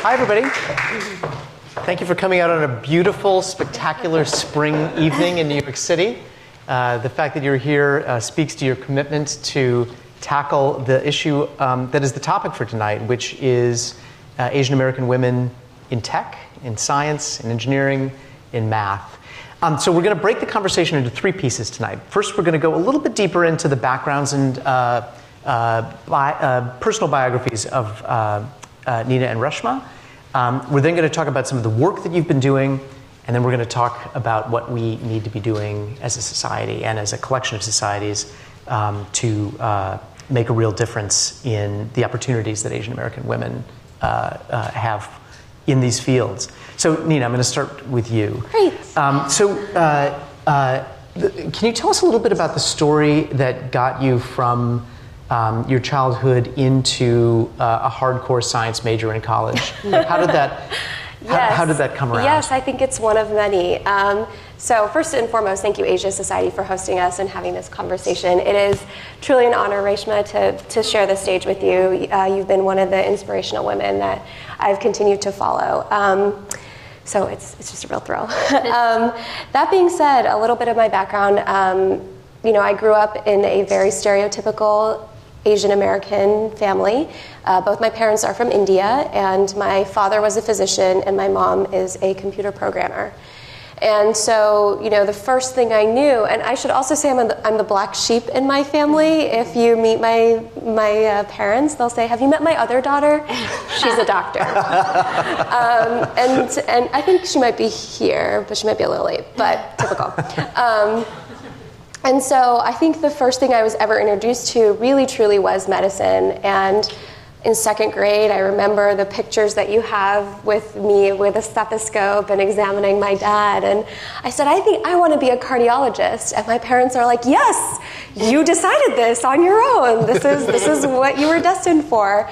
Hi, everybody. Thank you for coming out on a beautiful, spectacular spring evening in New York City. The fact that you're here speaks to your commitment to tackle the issue that is the topic for tonight, which is Asian American women in tech, in science, in engineering, in math. So we're going to break the conversation into three pieces tonight. First, we're going to go a little bit deeper into the backgrounds and personal biographies of Nina and Reshma. We're then going to talk about some of the work that you've been doing, and then we're going to talk about what we need to be doing as a society and as a collection of societies to make a real difference in the opportunities that Asian American women have in these fields. So, Nina, I'm going to start with you. Great. Can you tell us a little bit about the story that got you from your childhood into a hardcore science major in college? How did that? How did that come around? Yes, I think it's one of many. So first and foremost, thank you, Asia Society, for hosting us and having this conversation. It is truly an honor, Reshma, to share the stage with you. You've been one of the inspirational women that I've continued to follow. So it's just a real thrill. That being said, a little bit of my background. I grew up in a very stereotypical Asian American family. Both my parents are from India, and my father was a physician, and my mom is a computer programmer. And so, the first thing I knew, and I should also say I'm the black sheep in my family. If you meet my parents, they'll say, "Have you met my other daughter? She's a doctor." And I think she might be here, but she might be a little late, but typical. And so I think the first thing I was ever introduced to really truly was medicine. And in second grade, I remember the pictures that you have with me with a stethoscope and examining my dad. And I said, I think I want to be a cardiologist. And my parents are like, yes, you decided this on your own. This is what you were destined for.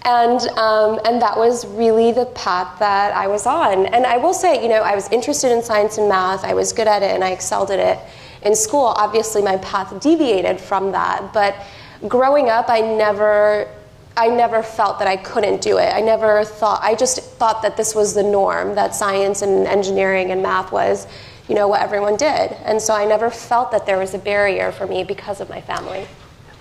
And that was really the path that I was on. And I will say, I was interested in science and math. I was good at it and I excelled at it in school. Obviously, my path deviated from that. But growing up, I never felt that I couldn't do it. I just thought that this was the norm, that science and engineering and math was, what everyone did. And so I never felt that there was a barrier for me because of my family.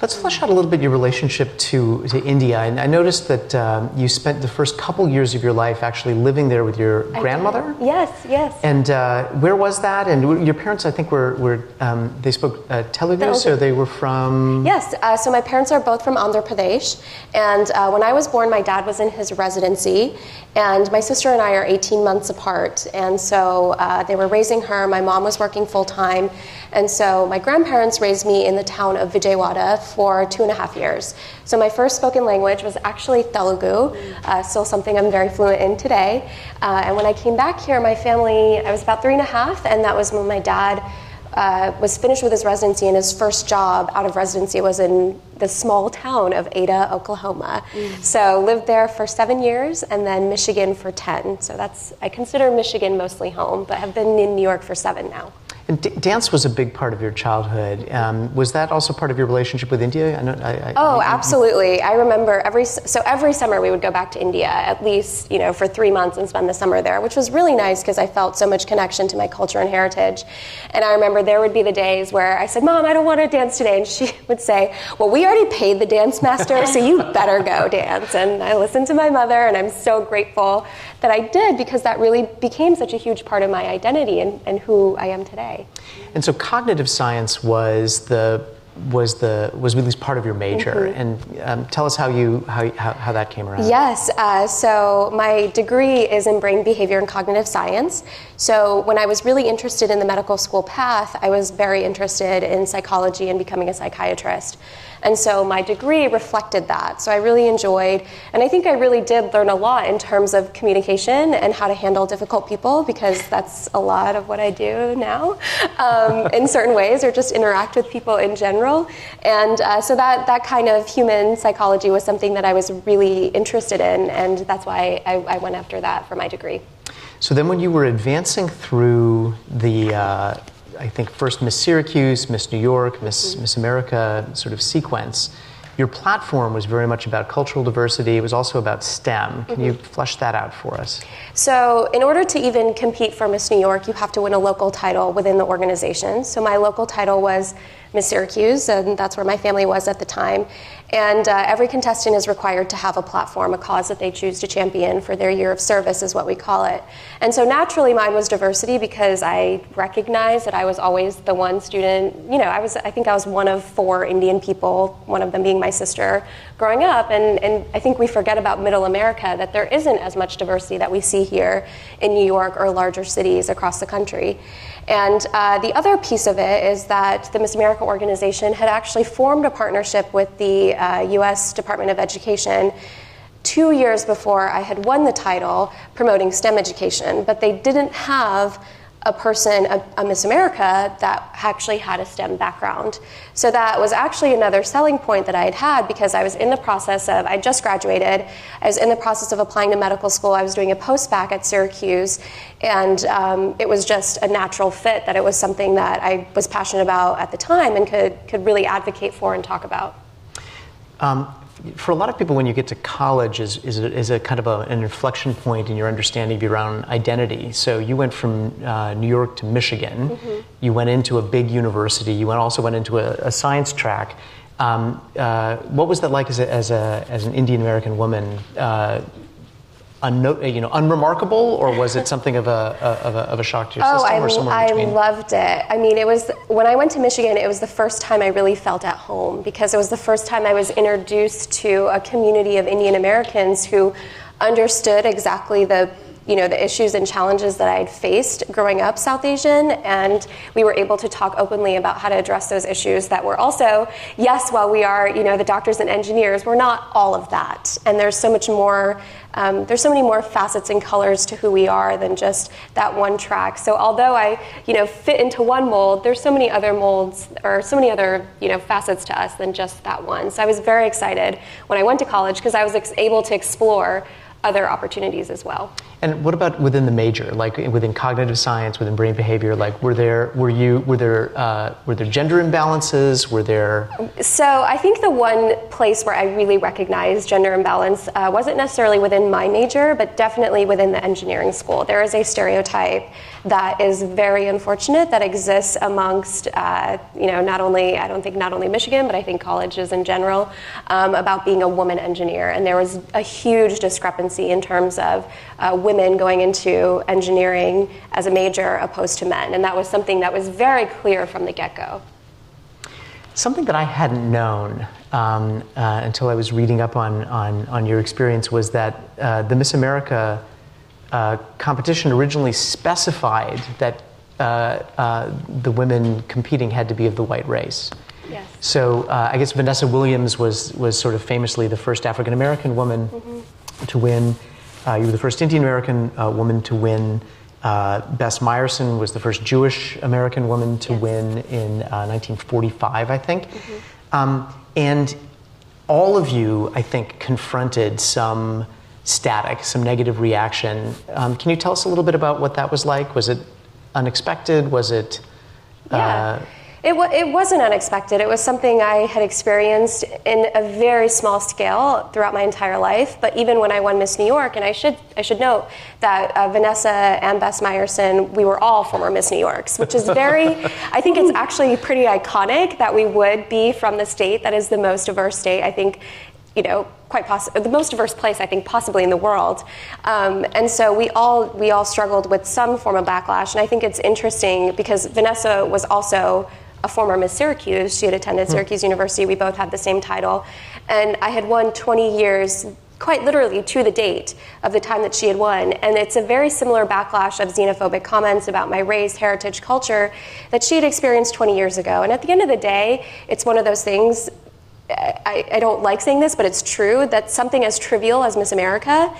Let's flesh out a little bit your relationship to India. And I noticed that you spent the first couple years of your life actually living there with your grandmother. Yes. And where was that? And your parents, I think, they spoke Telugu, so they were from... Yes, so my parents are both from Andhra Pradesh. And when I was born, my dad was in his residency. And my sister and I are 18 months apart. And so they were raising her. My mom was working full-time. And so my grandparents raised me in the town of Vijayawada for 2.5 years. So my first spoken language was actually Telugu, still something I'm very fluent in today. And when I came back here, my family, I was about 3.5, and that was when my dad was finished with his residency, and his first job out of residency was in the small town of Ada, Oklahoma. So lived there for 7 years, and then Michigan for 10. So I consider Michigan mostly home, but have been in New York for 7 now. And dance was a big part of your childhood. Was that also part of your relationship with India? Absolutely. I remember every summer we would go back to India, at least for 3 months, and spend the summer there, which was really nice because I felt so much connection to my culture and heritage. And I remember there would be the days where I said, "Mom, I don't want to dance today," and she would say, "Well, we already paid the dance master, so you better go dance." And I listened to my mother, and I'm so grateful that I did, because that really became such a huge part of my identity and who I am today. And so cognitive science was at least part of your major. And tell us how that came around. Yes, so my degree is in brain behavior and cognitive science. So when I was really interested in the medical school path, I was very interested in psychology and becoming a psychiatrist. And so my degree reflected that. So I really enjoyed, and I think I really did learn a lot in terms of communication and how to handle difficult people, because that's a lot of what I do now in certain ways, or just interact with people in general. And so that kind of human psychology was something that I was really interested in, and that's why I went after that for my degree. So then when you were advancing through the I think first Miss Syracuse, Miss New York, Miss America sort of sequence, your platform was very much about cultural diversity. It was also about STEM. Can you flesh that out for us? So in order to even compete for Miss New York, you have to win a local title within the organization. So my local title was Miss Syracuse, and that's where my family was at the time. And every contestant is required to have a platform, a cause that they choose to champion for their year of service is what we call it. And so naturally mine was diversity because I recognized that I was always the one student, I think I was one of 4 Indian people, one of them being my sister, growing up. And I think we forget about middle America, that there isn't as much diversity that we see here in New York or larger cities across the country. And the other piece of it is that the Miss America organization had actually formed a partnership with the U.S. Department of Education 2 years before I had won the title promoting STEM education, but they didn't have a person, a Miss America, that actually had a STEM background. So that was actually another selling point that I had because I was in the process of, I just graduated, I was in the process of applying to medical school, I was doing a post-bac at Syracuse, and it was just a natural fit that it was something that I was passionate about at the time and could really advocate for and talk about. For a lot of people, when you get to college is a kind of an inflection point in your understanding of your own identity. So you went from New York to Michigan. You went into a big university. You also went into a science track. What was that like as an Indian American woman? Unremarkable, or was it something of a shock to your system, or somewhere in between? I loved it. I mean, it was when I went to Michigan, it was the first time I really felt at home because it was the first time I was introduced to a community of Indian Americans who understood exactly the issues and challenges that I had faced growing up South Asian, and we were able to talk openly about how to address those issues that were also, yes, while we are, the doctors and engineers, we're not all of that. And there's so much more, there's so many more facets and colors to who we are than just that one track. So although I, fit into one mold, there's so many other molds or so many other, facets to us than just that one. So I was very excited when I went to college because I was able to explore other opportunities as well. And what about within the major, like within cognitive science, within brain behavior? Like, were there gender imbalances? Were there? So I think the one place where I really recognized gender imbalance wasn't necessarily within my major, but definitely within the engineering school. There is a stereotype that is very unfortunate that exists amongst, not only Michigan, but I think colleges in general, about being a woman engineer. And there was a huge discrepancy in terms of women going into engineering as a major opposed to men. And that was something that was very clear from the get-go. Something that I hadn't known until I was reading up on your experience was that the Miss America competition originally specified that the women competing had to be of the white race. Yes. So I guess Vanessa Williams was sort of famously the first African American woman to win. You were the first Indian American woman to win. Bess Meyerson was the first Jewish American woman to win in 1945, I think. And all of you, I think, confronted some static, some negative reaction. Can you tell us a little bit about what that was like? Was it unexpected? Was it? It wasn't unexpected. It was something I had experienced in a very small scale throughout my entire life. But even when I won Miss New York, and I should note that Vanessa and Bess Meyerson, we were all former Miss New Yorks, which is I think it's actually pretty iconic that we would be from the state that is the most diverse state, I think, the most diverse place, I think, possibly in the world. And so we all struggled with some form of backlash. And I think it's interesting because Vanessa was also a former Miss Syracuse. She had attended Syracuse University. We both had the same title. And I had won 20 years, quite literally to the date of the time that she had won. And it's a very similar backlash of xenophobic comments about my race, heritage, culture that she had experienced 20 years ago. And at the end of the day, it's one of those things, I don't like saying this, but it's true, that something as trivial as Miss America,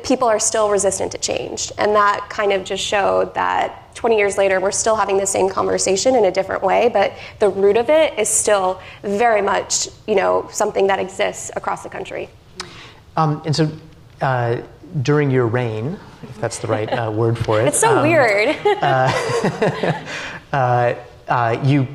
people are still resistant to change. And that kind of just showed that 20 years later, we're still having the same conversation in a different way, but the root of it is still very much, something that exists across the country. And so during your reign, if that's the right word for it. It's so weird. You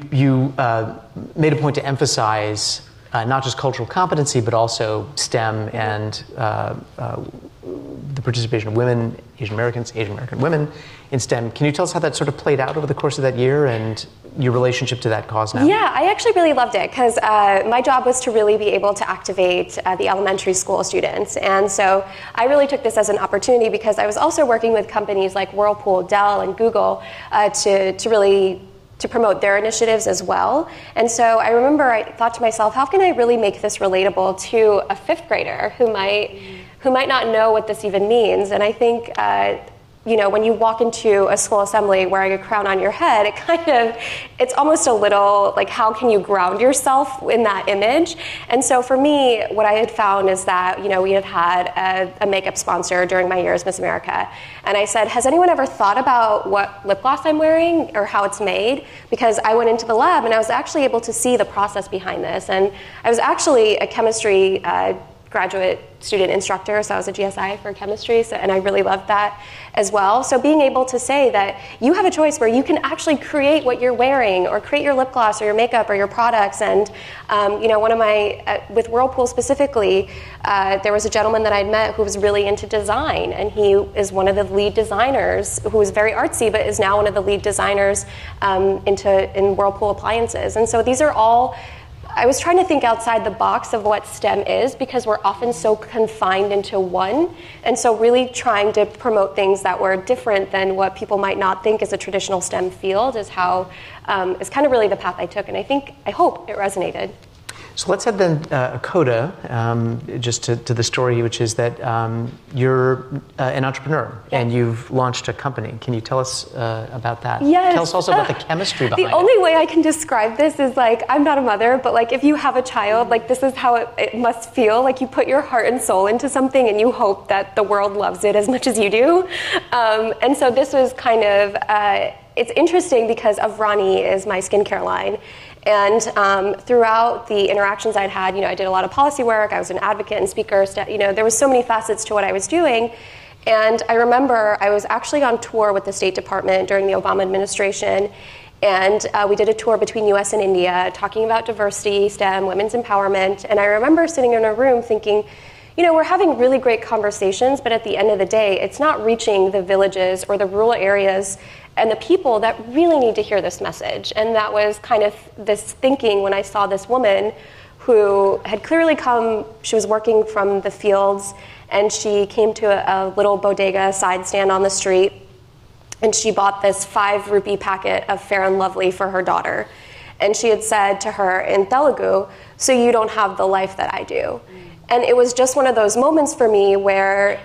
made a point to emphasize not just cultural competency, but also STEM and the participation of women, Asian Americans, Asian American women in STEM. Can you tell us how that sort of played out over the course of that year and your relationship to that cause now? Yeah, I actually really loved it because my job was to really be able to activate the elementary school students. And so I really took this as an opportunity because I was also working with companies like Whirlpool, Dell, and Google to promote their initiatives as well. And so I remember I thought to myself, how can I really make this relatable to a fifth grader who might not know what this even means? And I think when you walk into a school assembly wearing a crown on your head, it's almost a little like, how can you ground yourself in that image? And so for me, what I had found is that, we had a makeup sponsor during my year as Miss America. And I said, has anyone ever thought about what lip gloss I'm wearing or how it's made? Because I went into the lab and I was actually able to see the process behind this. And I was actually a chemistry graduate student instructor, so I was a GSI for chemistry, and I really loved that as well. So being able to say that you have a choice where you can actually create what you're wearing or create your lip gloss or your makeup or your products. And one of my, with Whirlpool specifically, there was a gentleman that I'd met who was really into design, and he is one of the lead designers who is very artsy, but is now one of the lead designers in Whirlpool appliances. And so these are all, I was trying to think outside the box of what STEM is because we're often so confined into one. And so really trying to promote things that were different than what people might not think is a traditional STEM field is is kind of really the path I took. And I hope it resonated. So let's add then a coda just to the story, which is that you're an entrepreneur and you've launched a company. Can you tell us about that? Yes. Tell us also about the chemistry behind it. The only way I can describe this is I'm not a mother, but if you have a child, this is how it must feel. You put your heart and soul into something and you hope that the world loves it as much as you do. And so this was kind of, it's interesting because Avrani is my skincare line. And throughout the interactions I'd had, I did a lot of policy work. I was an advocate and speaker. There was so many facets to what I was doing. And I remember I was actually on tour with the State Department during the Obama administration. And we did a tour between US and India talking about diversity, STEM, women's empowerment. And I remember sitting in a room thinking, we're having really great conversations, but at the end of the day, it's not reaching the villages or the rural areas and the people that really need to hear this message. And that was kind of this thinking when I saw this woman who had clearly come, she was working from the fields, and she came to a little bodega side stand on the street, and she bought this 5 rupee packet of Fair and Lovely for her daughter. And she had said to her in Telugu, "So you don't have the life that I do." And it was just one of those moments for me where,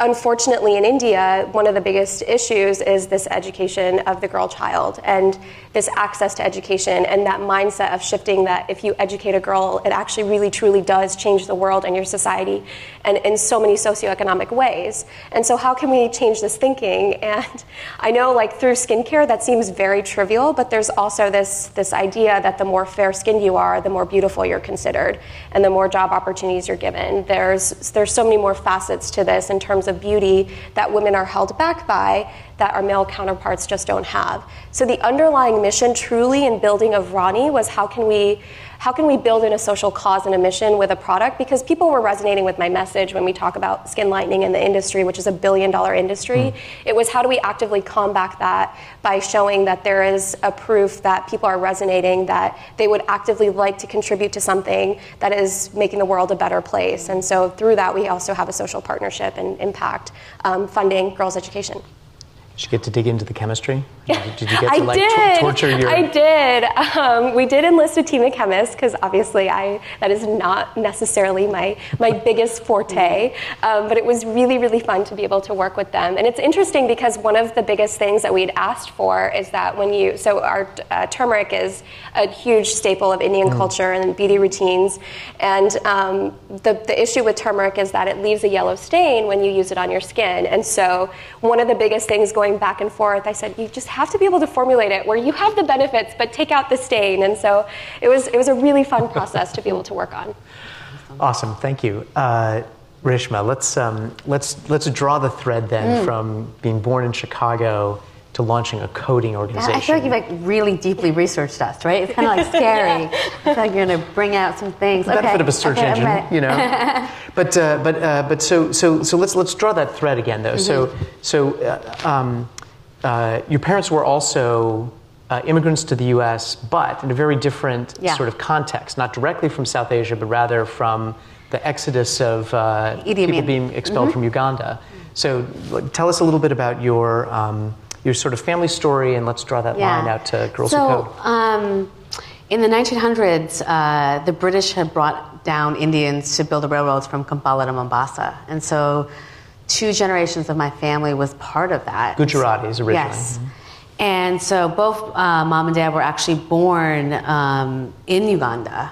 unfortunately, in India, one of the biggest issues is this education of the girl child and this access to education and that mindset of shifting that if you educate a girl, it actually really truly does change the world and your society and in so many socioeconomic ways. And so how can we change this thinking? And I know through skincare that seems very trivial, but there's also this idea that the more fair-skinned you are, the more beautiful you're considered and the more job opportunities you're given. There's so many more facets to this in terms of beauty that women are held back by that our male counterparts just don't have. So the underlying mission truly in building Avrani was how can we build in a social cause and a mission with a product? Because people were resonating with my message when we talk about skin lightening in the industry, which is a $1 billion industry. It was how do we actively combat that by showing that there is a proof that people are resonating, that they would actively like to contribute to something that is making the world a better place. And so through that, we also have a social partnership and impact funding girls' education. Did you get to dig into the chemistry? Did you get to torture your... I did. We did enlist a team of chemists because obviously that is not necessarily my biggest forte. But it was really, really fun to be able to work with them. And it's interesting because one of the biggest things that we'd asked for is that so our turmeric is a huge staple of Indian culture and beauty routines. And the issue with turmeric is that it leaves a yellow stain when you use it on your skin. And so one of the biggest things going back and forth, I said, you just have to be able to formulate it where you have the benefits, but take out the stain. And so it was a really fun process to be able to work on. Awesome, thank you. Reshma, let's draw the thread then from being born in Chicago to to launching a coding organization. I feel like you've like really deeply researched us, right? It's kind of like scary. I feel like you're going to bring out some things. The benefit of a search engine, you know. But so let's draw that thread again, though. Your parents were also immigrants to the U.S., but in a very different sort of context, not directly from South Asia, but rather from the exodus of people being expelled from Uganda. So tell us a little bit about your sort of family story, and let's draw that line out to Girls Who Code. In the 1900s, the British had brought down Indians to build the railroads from Kampala to Mombasa. And so 2 generations of my family was part of that. Gujaratis originally. Yes. Mm-hmm. And so both mom and dad were actually born in Uganda,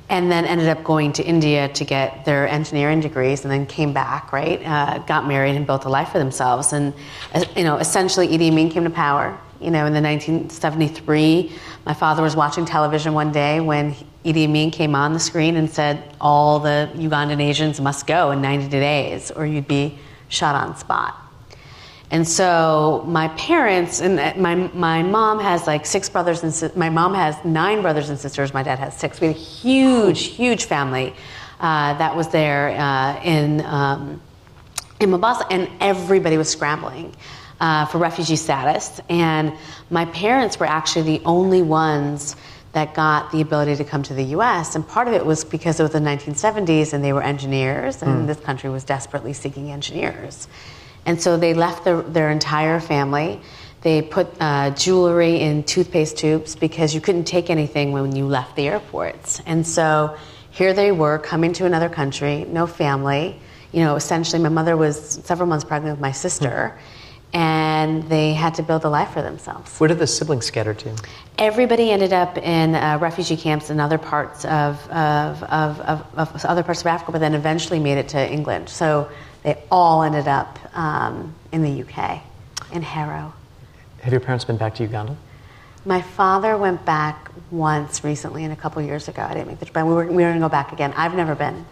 and then ended up going to India to get their engineering degrees, and then came back, right? Got married and built a life for themselves. And, you know, essentially Idi Amin came to power. You know, in the 1973, my father was watching television one day when Idi Amin came on the screen and said, all the Ugandan Asians must go in 90 days or you'd be shot on spot. And so my parents, and my mom has like 6 brothers and my mom has 9 brothers and sisters. My dad has 6. We had a huge family that was there in Mombasa, and everybody was scrambling for refugee status. And my parents were actually the only ones that got the ability to come to the U.S. And part of it was because it was the 1970s and they were engineers, and this country was desperately seeking engineers. And so they left their entire family. They put jewelry in toothpaste tubes because you couldn't take anything when you left the airports. And so here they were coming to another country, no family. You know, essentially my mother was several months pregnant with my sister, and they had to build a life for themselves. Where did the siblings scatter to? Everybody ended up in refugee camps in other parts of other parts of Africa, but then eventually made it to England. So they all ended up in the UK, in Harrow. Have your parents been back to Uganda? My father went back once recently, and a couple years ago. I didn't make the trip, but we were going to go back again. I've never been.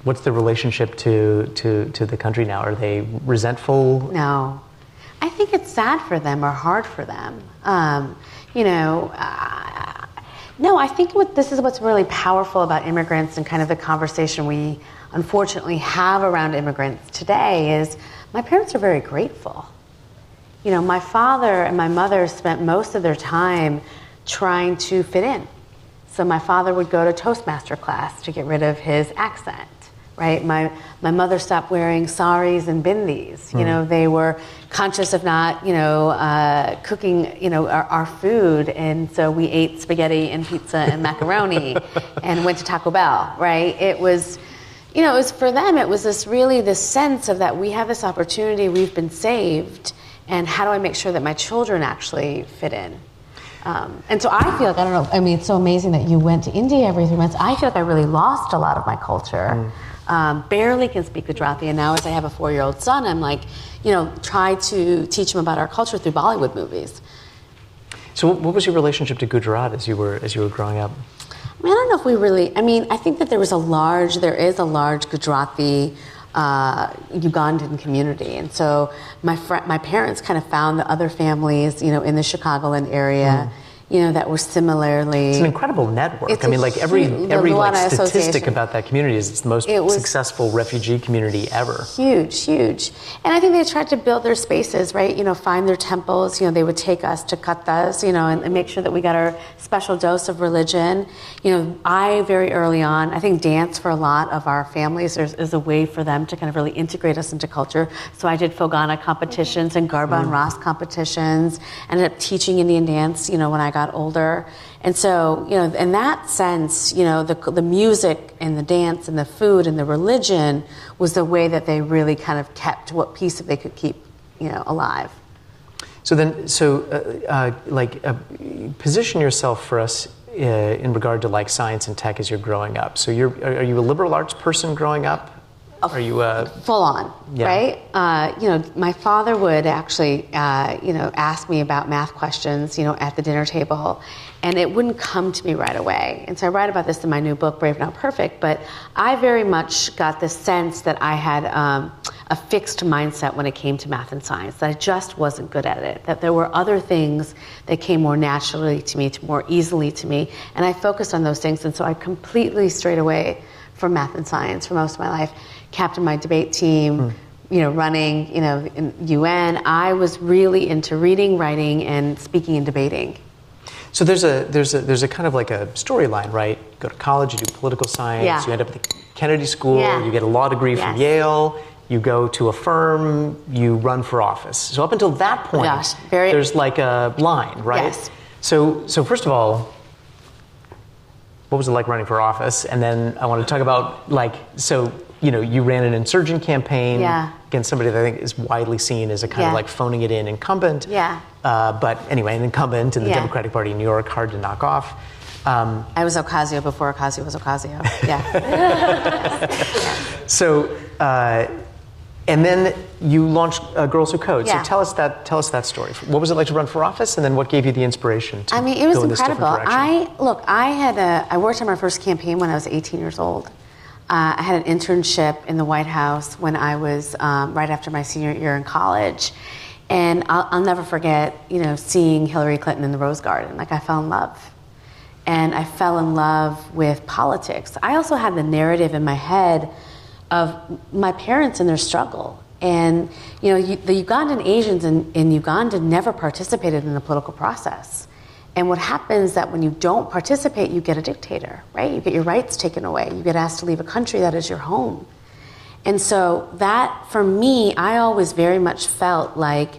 What's the relationship to the country now? Are they resentful? No. I think it's sad for them or hard for them. You know, no, I think this is what's really powerful about immigrants and kind of the conversation we unfortunately have around immigrants today is my parents are very grateful. You know, my father and my mother spent most of their time trying to fit in. So my father would go to Toastmaster class to get rid of his accent, right? My mother stopped wearing saris and bindis. You know, they were conscious of not, you know, cooking, you know, our food, and so we ate spaghetti and pizza and macaroni and went to Taco Bell, right? It was, you know, it was for them, it was this sense of that we have this opportunity, we've been saved, and how do I make sure that my children actually fit in? And so I feel like, I don't know, I mean, it's so amazing that you went to India every 3 months. I feel like I really lost a lot of my culture. Barely can speak Gujarati, and now as I have a 4-year-old son, I'm like, you know, try to teach him about our culture through Bollywood movies. So what was your relationship to Gujarat as you were growing up? I mean, I don't know if we really, I mean, I think that there is a large Gujarati Ugandan community. And so my parents kind of found the other families, you know, in the Chicagoland area, you know, that were similarly. It's an incredible network. I mean, like every like statistic about that community is it's the most successful refugee community ever. Huge. And I think they tried to build their spaces, right? You know, find their temples. You know, they would take us to kathas, you know, and make sure that we got our special dose of religion. You know, I very early on, I think dance for a lot of our families is a way for them to kind of really integrate us into culture. So I did Fogana competitions and Garba and Ras competitions. Ended up teaching Indian dance, you know, when I got older. And so, you know, in that sense, you know, the music and the dance and the food and the religion was the way that they really kind of kept what piece of they could keep, you know, alive. So then, position yourself for us in regard to like science and tech as you're growing up. So are you a liberal arts person growing up? Are you full on, right? You know, my father would actually, you know, ask me about math questions, you know, at the dinner table, and it wouldn't come to me right away. And so I write about this in my new book, Brave Not Perfect, but I very much got the sense that I had a fixed mindset when it came to math and science, that I just wasn't good at it, that there were other things that came more naturally to me, more easily to me, and I focused on those things. And so I completely strayed away from math and science for most of my life. Captained my debate team, running, in UN. I was really into reading, writing, and speaking and debating. So there's a kind of like a storyline, right? You go to college, you do political science, you end up at the Kennedy School, you get a law degree from Yale, you go to a firm, you run for office. So up until that point, there's like a line, right? Yes. So first of all, what was it like running for office? And then I want to talk about you ran an insurgent campaign against somebody that I think is widely seen as a kind of like phoning it in incumbent. But anyway, an incumbent in the Democratic Party in New York, hard to knock off. I was Ocasio before Ocasio was Ocasio. Yeah. So, and then you launched Girls Who Code. Yeah. So tell us that story. What was it like to run for office, and then what gave you the inspiration to it was go in this incredible. different direction? I worked on my first campaign when I was 18 years old. I had an internship in the White House when I was right after my senior year in college. And I'll never forget, seeing Hillary Clinton in the Rose Garden. Like, I fell in love. And I fell in love with politics. I also had the narrative in my head of my parents and their struggle. And, the Ugandan Asians in Uganda never participated in the political process. And what happens is that when you don't participate, you get a dictator, right? You get your rights taken away. You get asked to leave a country that is your home. And so that, for me, I always very much felt like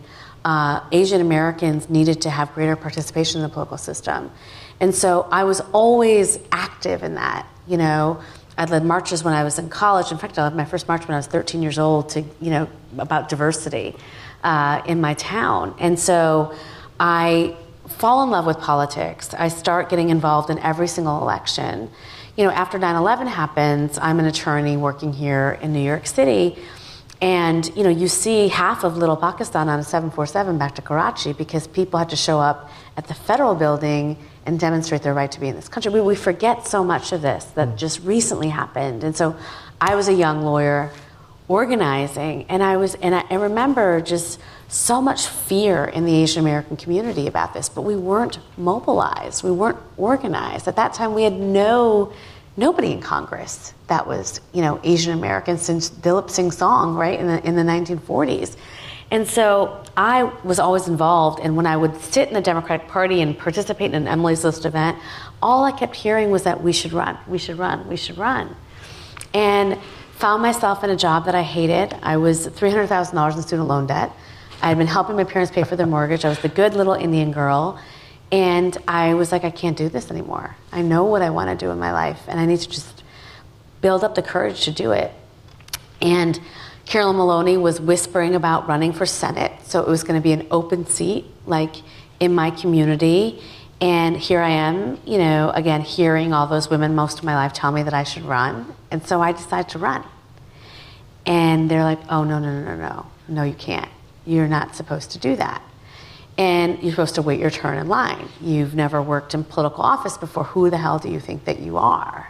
Asian Americans needed to have greater participation in the political system. And so I was always active in that. I led marches when I was in college. In fact, I led my first march when I was 13 years old about diversity in my town. And so I fall in love with politics. I start getting involved in every single election. After 9/11 happens, I'm an attorney working here in New York City, and you see half of Little Pakistan on a 747 back to Karachi because people had to show up at the federal building and demonstrate their right to be in this country. We forget so much of this that just recently happened. And so I was a young lawyer organizing, and I remember just so much fear in the Asian American community about this, but we weren't mobilized, we weren't organized. At that time, we had nobody in Congress that was, Asian American since Dilip Singh Song, right, in the 1940s. And so I was always involved, and when I would sit in the Democratic Party and participate in an Emily's List event, all I kept hearing was that we should run, we should run, we should run. And found myself in a job that I hated. I was $300,000 in student loan debt. I had been helping my parents pay for their mortgage. I was the good little Indian girl. And I was like, I can't do this anymore. I know what I want to do in my life, and I need to just build up the courage to do it. And Carolyn Maloney was whispering about running for Senate, so it was going to be an open seat, like in my community. And here I am, again, hearing all those women most of my life tell me that I should run. And so I decided to run. And they're like, oh, no, you can't. You're not supposed to do that. And you're supposed to wait your turn in line. You've never worked in political office before. Who the hell do you think that you are?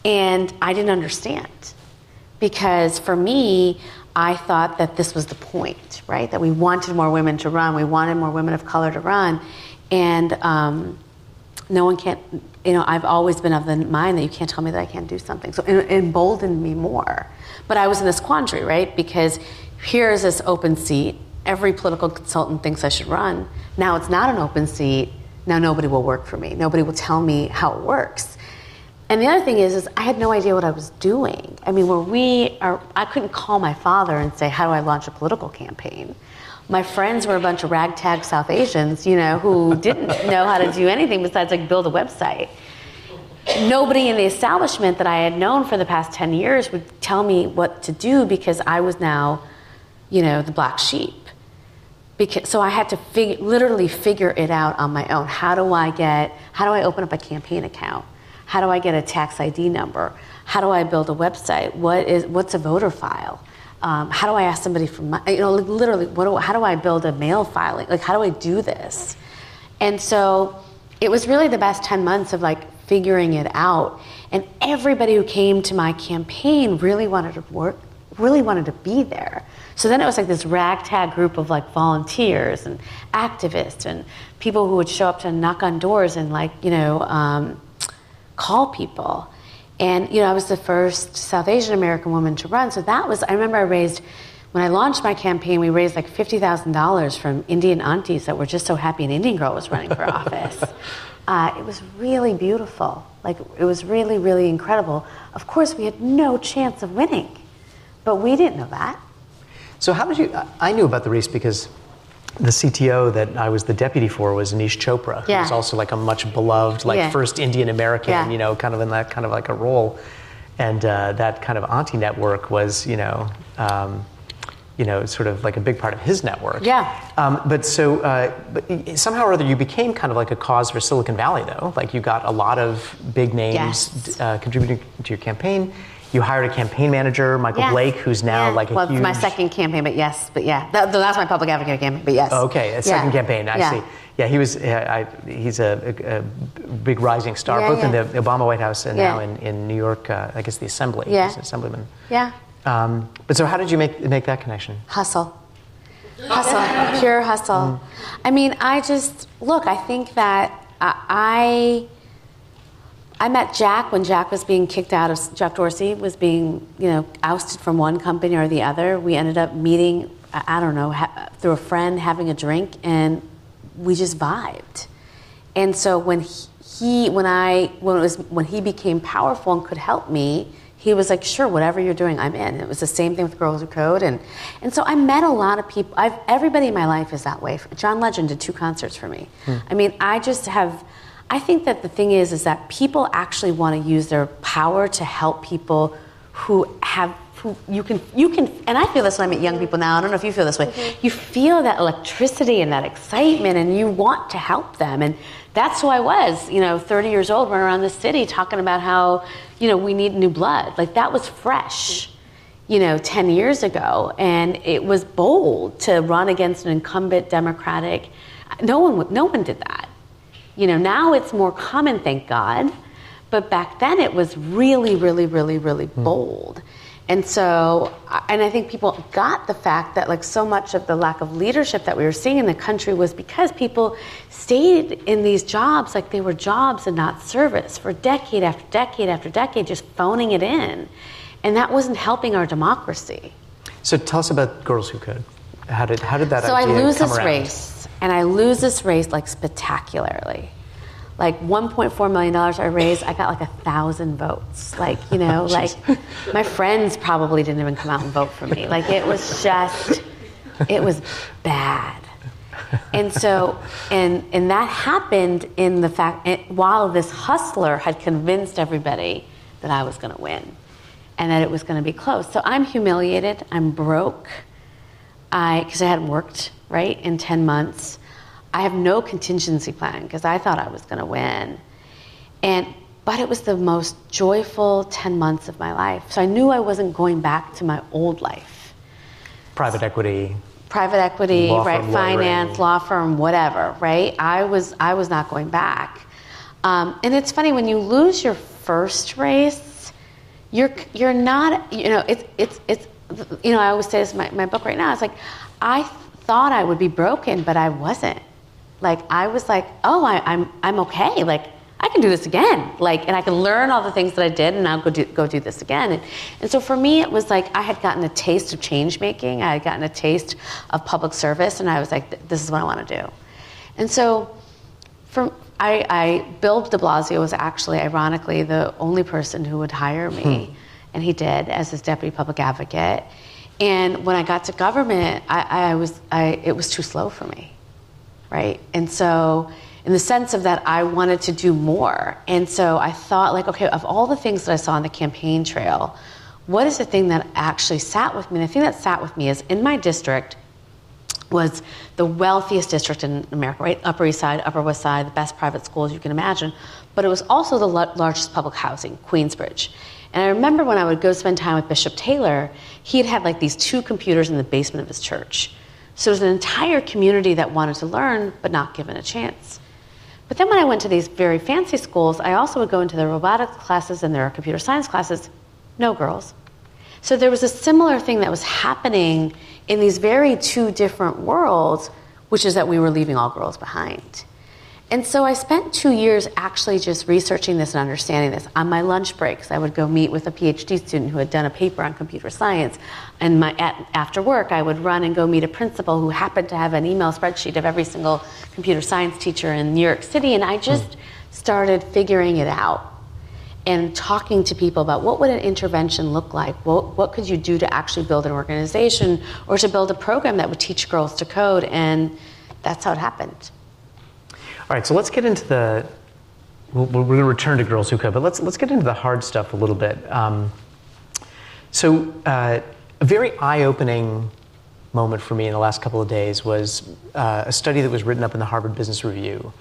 And I didn't understand. Because for me, I thought that this was the point, right? That we wanted more women to run. We wanted more women of color to run. And no one can't, I've always been of the mind that you can't tell me that I can't do something. So it emboldened me more. But I was in this quandary, right? Because here's this open seat. Every political consultant thinks I should run. Now it's not an open seat. Now nobody will work for me. Nobody will tell me how it works. And the other thing is I had no idea what I was doing. I mean, I couldn't call my father and say, how do I launch a political campaign? My friends were a bunch of ragtag South Asians, who didn't know how to do anything besides build a website. Nobody in the establishment that I had known for the past 10 years would tell me what to do because I was now, the black sheep. So I had to literally figure it out on my own. How do I open up a campaign account? How do I get a tax ID number? How do I build a website? What's a voter file? How do I ask somebody for money? Literally, how do I build a mail filing? How do I do this? And so it was really the best 10 months of figuring it out. And everybody who came to my campaign really wanted to work really wanted to be there. So then it was like this ragtag group of like volunteers and activists and people who would show up to knock on doors and like, call people. And, I was the first South Asian American woman to run. So that was, I remember when I launched my campaign, we raised like $50,000 from Indian aunties that were just so happy an Indian girl was running for office. It was really beautiful. Like, it was really, really incredible. Of course, we had no chance of winning, but we didn't know that. So how did you, I knew about the race because the CTO that I was the deputy for was Anish Chopra, who was also like a much beloved, first Indian American, kind of in that kind of like a role. And that kind of auntie network was, sort of like a big part of his network. Yeah. But somehow or other you became kind of like a cause for Silicon Valley, though. Like you got a lot of big names contributing to your campaign. You hired a campaign manager, Michael Blake, who's now like a huge... Well, it's my second campaign, but yes. That's my public advocate campaign, but yes. Oh, okay, a second campaign, I see. Yeah, he was. He's a big rising star, both in the Obama White House and now in New York. I guess the Assembly. Yeah. He's an assemblyman. Yeah. But so, how did you make that connection? Hustle, pure hustle. I mean, I think that I met Jack when Jack was being kicked out of, Jack Dorsey was being, ousted from one company or the other. We ended up meeting, I don't know, through a friend, having a drink, and we just vibed. And so when he became powerful and could help me, he was like, sure, whatever you're doing, I'm in. It was the same thing with Girls Who Code. And so I met a lot of people. Everybody in my life is that way. John Legend did 2 concerts for me. I mean, I think that the thing is that people actually want to use their power to help people who you can, and I feel this when I meet young people now. I don't know if you feel this way. You feel that electricity and that excitement, and you want to help them. And that's who I was, 30 years old, running around the city talking about how, we need new blood. Like, that was fresh, 10 years ago. And it was bold to run against an incumbent Democratic. No one did that. Now it's more common, thank God. But back then it was really, really, really, really bold. And so, and I think people got the fact that like so much of the lack of leadership that we were seeing in the country was because people stayed in these jobs like they were jobs and not service for decade after decade after decade, just phoning it in. And that wasn't helping our democracy. So tell us about Girls Who Could. How did that idea come around? So I lose this race, and I lose this race like spectacularly. Like $1.4 million I raised, I got like 1,000 votes. Like, like my friends probably didn't even come out and vote for me. Like it was bad. And so, and that happened in the fact, while this hustler had convinced everybody that I was gonna win and that it was gonna be close. So I'm humiliated, I'm broke, because I hadn't worked, right, in 10 months. I have no contingency plan because I thought I was going to win. But it was the most joyful 10 months of my life. So I knew I wasn't going back to my old life. Private equity, right? Finance, law firm, whatever, right? I was not going back. And it's funny, when you lose your first race, you're not, it's I always say this in my book right now. It's like, I thought I would be broken, but I wasn't. Like, I was like, oh, I'm okay. Like, I can do this again. Like, and I can learn all the things that I did, and I'll go do this again. And so for me, it was like I had gotten a taste of change making. I had gotten a taste of public service, and I was like, this is what I want to do. And so, Bill de Blasio was actually, ironically, the only person who would hire me, and he did, as his deputy public advocate. And when I got to government, it was too slow for me. Right? And so in the sense of that, I wanted to do more. And so I thought, like, okay, of all the things that I saw on the campaign trail, what is the thing that actually sat with me? And the thing that sat with me is, in my district was the wealthiest district in America, right? Upper East Side, Upper West Side, the best private schools you can imagine. But it was also the largest public housing, Queensbridge. And I remember when I would go spend time with Bishop Taylor, he had like these 2 computers in the basement of his church. So there's an entire community that wanted to learn, but not given a chance. But then when I went to these very fancy schools, I also would go into their robotics classes and their computer science classes, no girls. So there was a similar thing that was happening in these very two different worlds, which is that we were leaving all girls behind. And so I spent 2 years actually just researching this and understanding this. On my lunch breaks, I would go meet with a PhD student who had done a paper on computer science. And after work, I would run and go meet a principal who happened to have an email spreadsheet of every single computer science teacher in New York City. And I just started figuring it out and talking to people about what would an intervention look like? What could you do to actually build an organization or to build a program that would teach girls to code? And that's how it happened. All right, so let's get into we're going to return to Girls Who Code, but let's get into the hard stuff a little bit. A very eye-opening moment for me in the last couple of days was a study that was written up in the Harvard Business Review.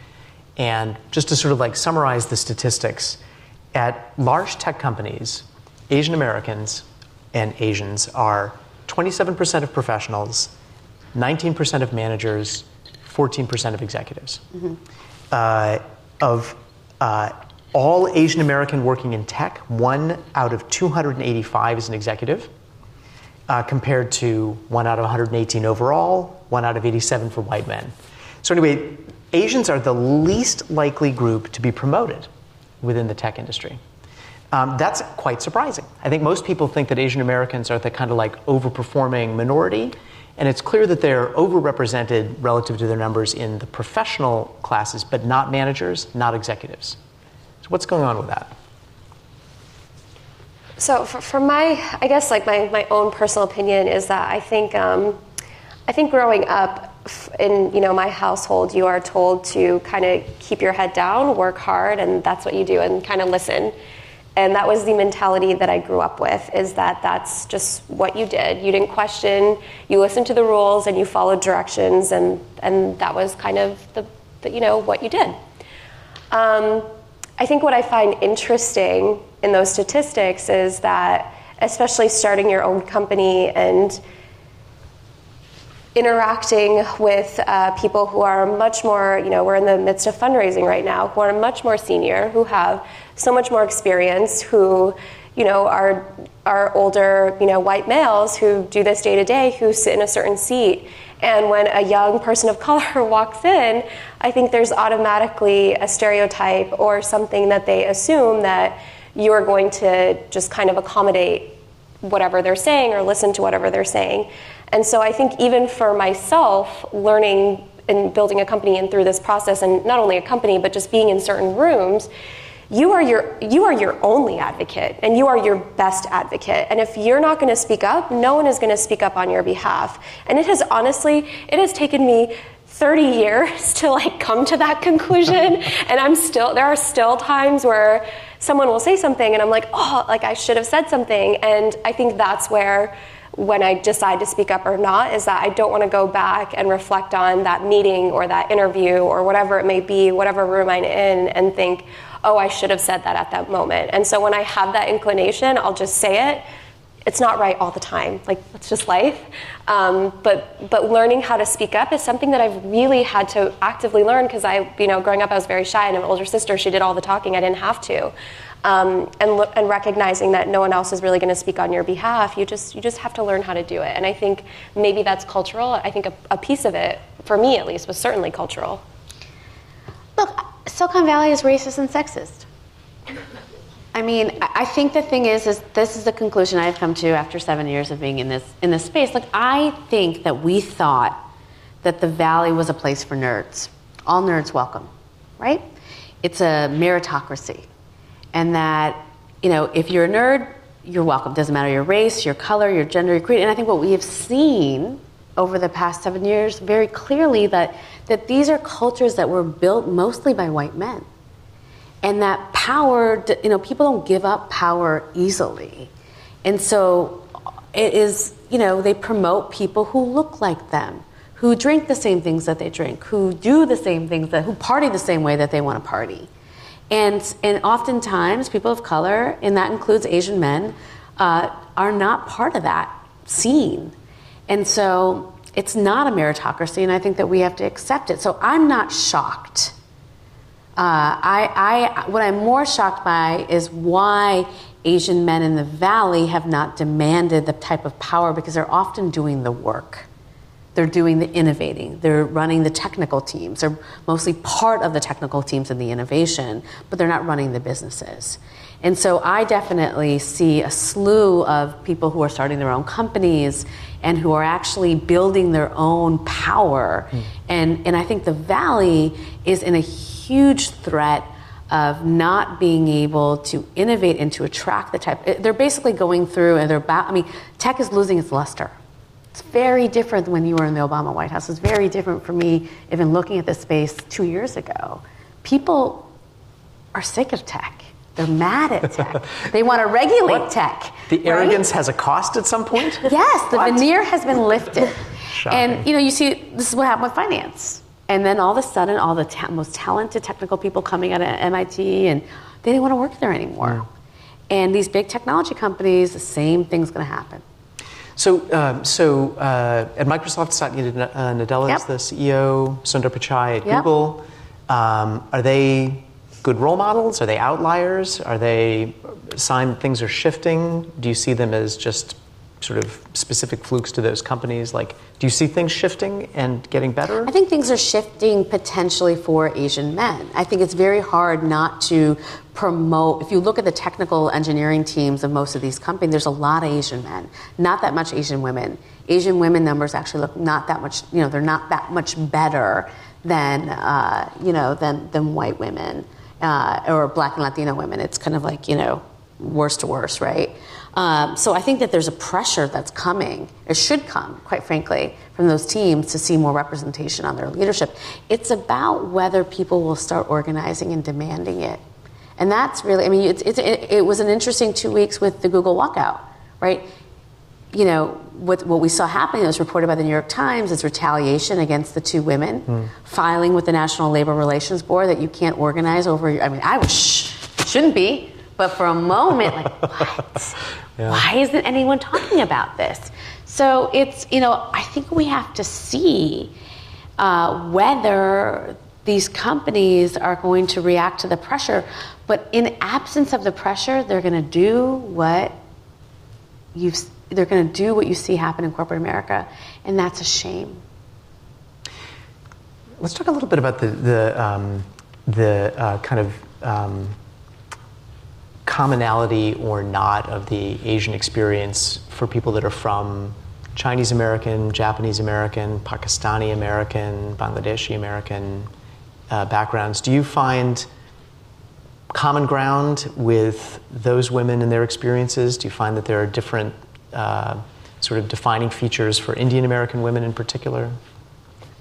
And just to sort of like summarize the statistics, at large tech companies, Asian Americans and Asians are 27% of professionals, 19% of managers, 14% of executives. Of all Asian American working in tech, 1 out of 285 is an executive, compared to 1 out of 118 overall, 1 out of 87 for white men. So anyway, Asians are the least likely group to be promoted within the tech industry. That's quite surprising. I think most people think that Asian Americans are the kind of like overperforming minority, and it's clear that they're overrepresented relative to their numbers in the professional classes, but not managers, not executives. So what's going on with that? So for I guess like my own personal opinion is that I think growing up in my household, you are told to kind of keep your head down, work hard, and that's what you do, and kind of listen. And that was the mentality that I grew up with, is that that's just what you did. You didn't question, you listened to the rules and you followed directions, and that was kind of the what you did. I think what I find interesting in those statistics is that, especially starting your own company and interacting with people who are much more, we're in the midst of fundraising right now, who are much more senior, who have so much more experience, who, are older, white males who do this day to day, who sit in a certain seat. And when a young person of color walks in, I think there's automatically a stereotype or something that they assume that you are going to just kind of accommodate whatever they're saying or listen to whatever they're saying. And so I think even for myself, learning and building a company and through this process, and not only a company, but just being in certain rooms, you are your only advocate, and you are your best advocate. And if you're not going to speak up, no one is going to speak up on your behalf. And it has taken me 30 years to come to that conclusion. And there are still times where someone will say something and I'm like, I should have said something. And I think that's where, when I decide to speak up or not, is that I don't want to go back and reflect on that meeting or that interview or whatever it may be, whatever room I'm in, and think, I should have said that at that moment. And so when I have that inclination, I'll just say it. It's not right all the time. It's just life. But learning how to speak up is something that I've really had to actively learn, because growing up I was very shy, and I have an older sister. She did all the talking. I didn't have to. And recognizing that no one else is really going to speak on your behalf, you just have to learn how to do it. And I think maybe that's cultural. I think a piece of it, for me at least, was certainly cultural. Look, Silicon Valley is racist and sexist. I mean, I think the thing is this is the conclusion I've come to after 7 years of being in this space. I think that we thought that the Valley was a place for nerds. All nerds welcome, right? It's a meritocracy. And that, if you're a nerd, you're welcome. Doesn't matter your race, your color, your gender, your creed. And I think what we have seen over the past 7 years very clearly that these are cultures that were built mostly by white men. And that power, people don't give up power easily. And so it is, they promote people who look like them, who drink the same things that they drink, who do the same things, who party the same way that they want to party. And oftentimes people of color, and that includes Asian men, are not part of that scene. And so it's not a meritocracy, and I think that we have to accept it. So I'm not shocked. What I'm more shocked by is why Asian men in the Valley have not demanded the type of power because they're often doing the work. They're doing the innovating. They're running the technical teams. They're mostly part of the technical teams and the innovation, but they're not running the businesses. And so I definitely see a slew of people who are starting their own companies and who are actually building their own power. And I think the Valley is in a huge threat of not being able to innovate and to attract the type. They're basically going through and tech is losing its luster. It's very different when you were in the Obama White House. It's very different for me even looking at this space 2 years ago. People are sick of tech. They're mad at tech. They want to regulate tech. The arrogance has a cost at some point? Yes, the veneer has been lifted. Shocking. And you see, this is what happened with finance. And then all of a sudden, all the most talented technical people coming out of MIT, and they didn't want to work there anymore. And these big technology companies, the same thing's going to happen. So at Microsoft, Satya Nadella is the CEO, Sundar Pichai at Google. Are they good role models? Are they outliers? Are they a sign that things are shifting? Do you see them as just sort of specific flukes to those companies? Like, do you see things shifting and getting better? I think things are shifting potentially for Asian men. I think it's very hard not to promote. If you look at the technical engineering teams of most of these companies, there's a lot of Asian men, not that much Asian women. Asian women numbers actually look not that much, they're not that much better than, than white women or Black and Latino women. It's kind of like, worse to worse, right? So I think that there's a pressure that's coming, it should come, quite frankly, from those teams to see more representation on their leadership. It's about whether people will start organizing and demanding it. And that's really, it was an interesting 2 weeks with the Google walkout, right? What we saw happening, that was reported by the New York Times, is retaliation against the two women, filing with the National Labor Relations Board that you can't organize over, shouldn't be. But for a moment, like, what? Yeah. Why isn't anyone talking about this? So it's, I think we have to see whether these companies are going to react to the pressure. But in absence of the pressure, they're going to do what you see happen in corporate America, and that's a shame. Let's talk a little bit about the kind of commonality or not of the Asian experience for people that are from Chinese American, Japanese American, Pakistani American, Bangladeshi American backgrounds. Do you find common ground with those women and their experiences? Do you find that there are different sort of defining features for Indian American women in particular?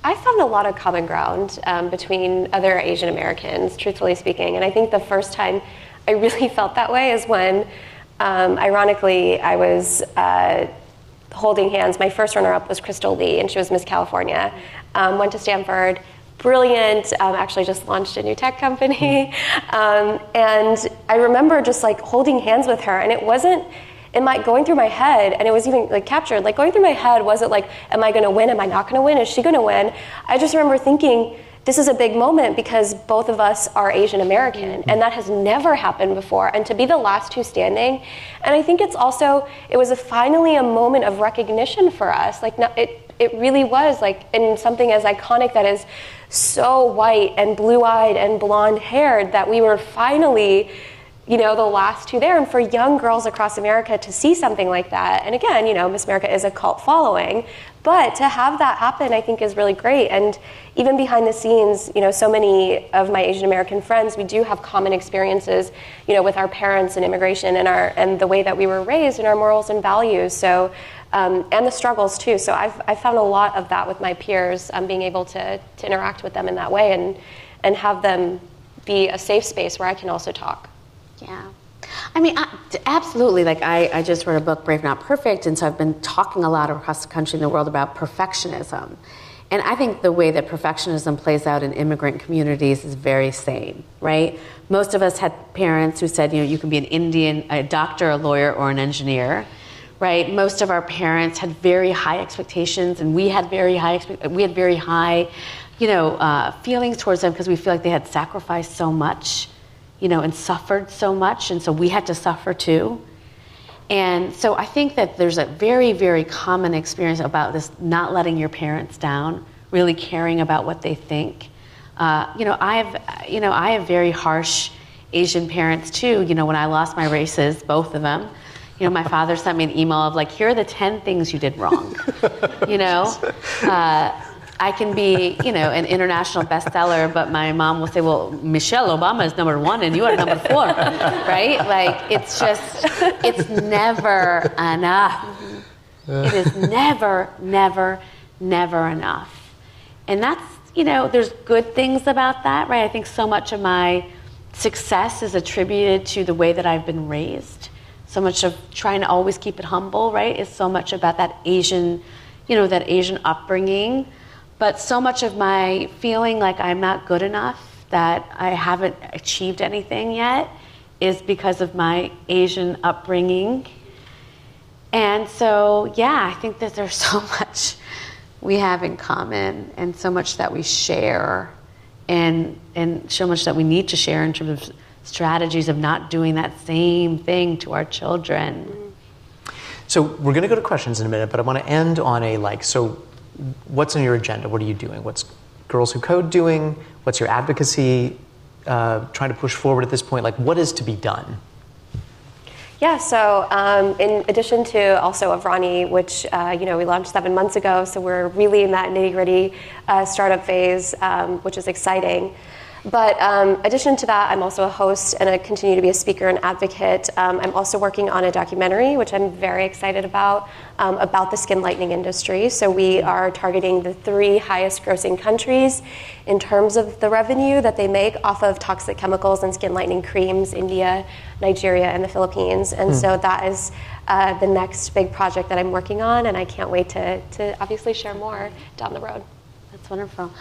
I found a lot of common ground between other Asian Americans, truthfully speaking. And I think the first time I really felt that way is when, ironically, I was holding hands. My first runner-up was Crystal Lee, and she was Miss California. Went to Stanford, brilliant, actually just launched a new tech company. And I remember just like holding hands with her, and it wasn't, going through my head, and it was even like captured, like going through my head wasn't like, am I gonna win, am I not gonna win, is she gonna win? I just remember thinking, this is a big moment because both of us are Asian American, and that has never happened before. And to be the last two standing, and I think it was finally a moment of recognition for us. Like, it really was like in something as iconic that is so white and blue-eyed and blonde-haired that we were finally, the last two there. And for young girls across America to see something like that, and again, Miss America is a cult following, but to have that happen, I think, is really great. And even behind the scenes, so many of my Asian American friends, we do have common experiences, with our parents and immigration and the way that we were raised and our morals and values. So, and the struggles too. So I've found a lot of that with my peers, being able to interact with them in that way and have them be a safe space where I can also talk. Yeah. Absolutely. Like I just read a book, Brave Not Perfect, and so I've been talking a lot across the country and the world about perfectionism. And I think the way that perfectionism plays out in immigrant communities is very same, right? Most of us had parents who said, you can be an Indian, a doctor, a lawyer, or an engineer, right? Most of our parents had very high expectations, and we had very high feelings towards them because we feel like they had sacrificed so much, and suffered so much, and so we had to suffer too. And so I think that there's a very, very common experience about this, not letting your parents down, really caring about what they think. I have very harsh Asian parents too. When I lost my races, both of them, my father sent me an email of like, here are the 10 things you did wrong. I can be, an international bestseller, but my mom will say, well, Michelle Obama is number 1 and you are number 4, right? Like, it's never enough. It is never, never, never enough. And that's, there's good things about that, right? I think so much of my success is attributed to the way that I've been raised. So much of trying to always keep it humble, right, is so much about that Asian upbringing. But so much of my feeling like I'm not good enough, that I haven't achieved anything yet, is because of my Asian upbringing. And so, I think that there's so much we have in common and so much that we share and so much that we need to share in terms of strategies of not doing that same thing to our children. So we're going to go to questions in a minute, but I want to end on so what's on your agenda? What are you doing? What's Girls Who Code doing? What's your advocacy trying to push forward at this point? Like, what is to be done? Yeah, so in addition to also Avrani, which we launched 7 months ago, so we're really in that nitty-gritty startup phase, which is exciting. But addition to that, I'm also a host and I continue to be a speaker and advocate. I'm also working on a documentary, which I'm very excited about the skin lightening industry. So we are targeting the 3 highest grossing countries in terms of the revenue that they make off of toxic chemicals and skin lightening creams: India, Nigeria, and the Philippines. And so that is the next big project that I'm working on, and I can't wait to obviously share more down the road. That's wonderful.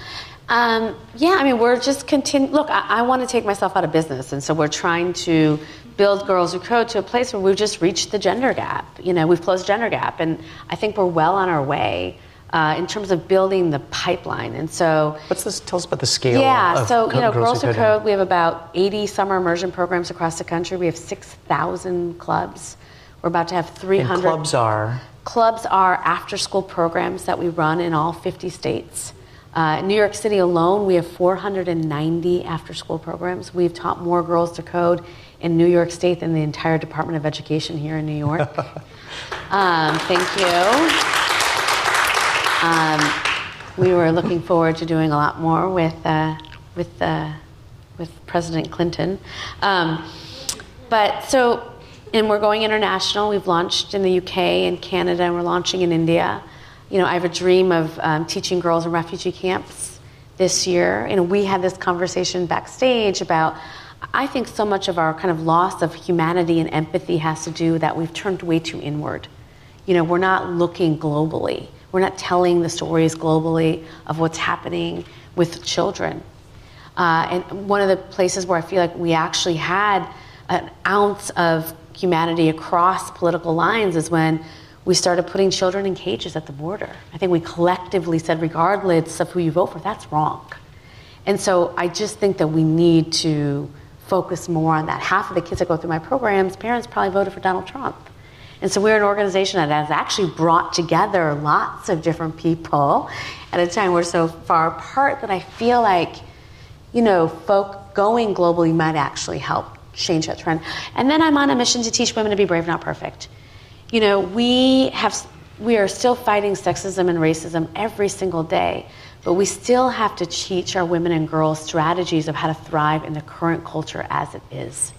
We're just Look, I want to take myself out of business, and so we're trying to build Girls Who Code to a place where we've just reached the gender gap. We've closed the gender gap, and I think we're well on our way in terms of building the pipeline. And so, Tell us about the scale. Girls Who Code. We have about 80 summer immersion programs across the country. We have 6,000 clubs. We're about to have 300. And clubs are? Clubs are after-school programs that we run in all 50 states. In New York City alone, we have 490 after-school programs. We've taught more Girls to Code in New York State than the entire Department of Education here in New York. Thank you. We were looking forward to doing a lot more with President Clinton. And we're going international. We've launched in the UK and Canada, and we're launching in India. I have a dream of teaching girls in refugee camps this year. We had this conversation backstage about, I think so much of our kind of loss of humanity and empathy has to do that we've turned way too inward. We're not looking globally. We're not telling the stories globally of what's happening with children. And one of the places where I feel like we actually had an ounce of humanity across political lines is when we started putting children in cages at the border. I think we collectively said, regardless of who you vote for, that's wrong. And so I just think that we need to focus more on that. Half of the kids that go through my programs, parents probably voted for Donald Trump. And so we're an organization that has actually brought together lots of different people at a time we're so far apart that I feel like, folk going globally might actually help change that trend. And then I'm on a mission to teach women to be brave, not perfect. We are still fighting sexism and racism every single day, but we still have to teach our women and girls strategies of how to thrive in the current culture as it is.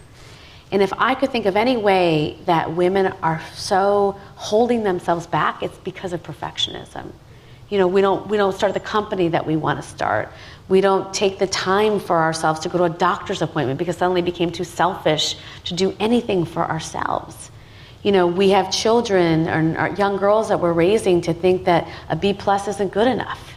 And if I could think of any way that women are so holding themselves back, it's because of perfectionism. We don't start the company that we want to start. We don't take the time for ourselves to go to a doctor's appointment because suddenly it became too selfish to do anything for ourselves. We have children or young girls that we're raising to think that a B+ isn't good enough.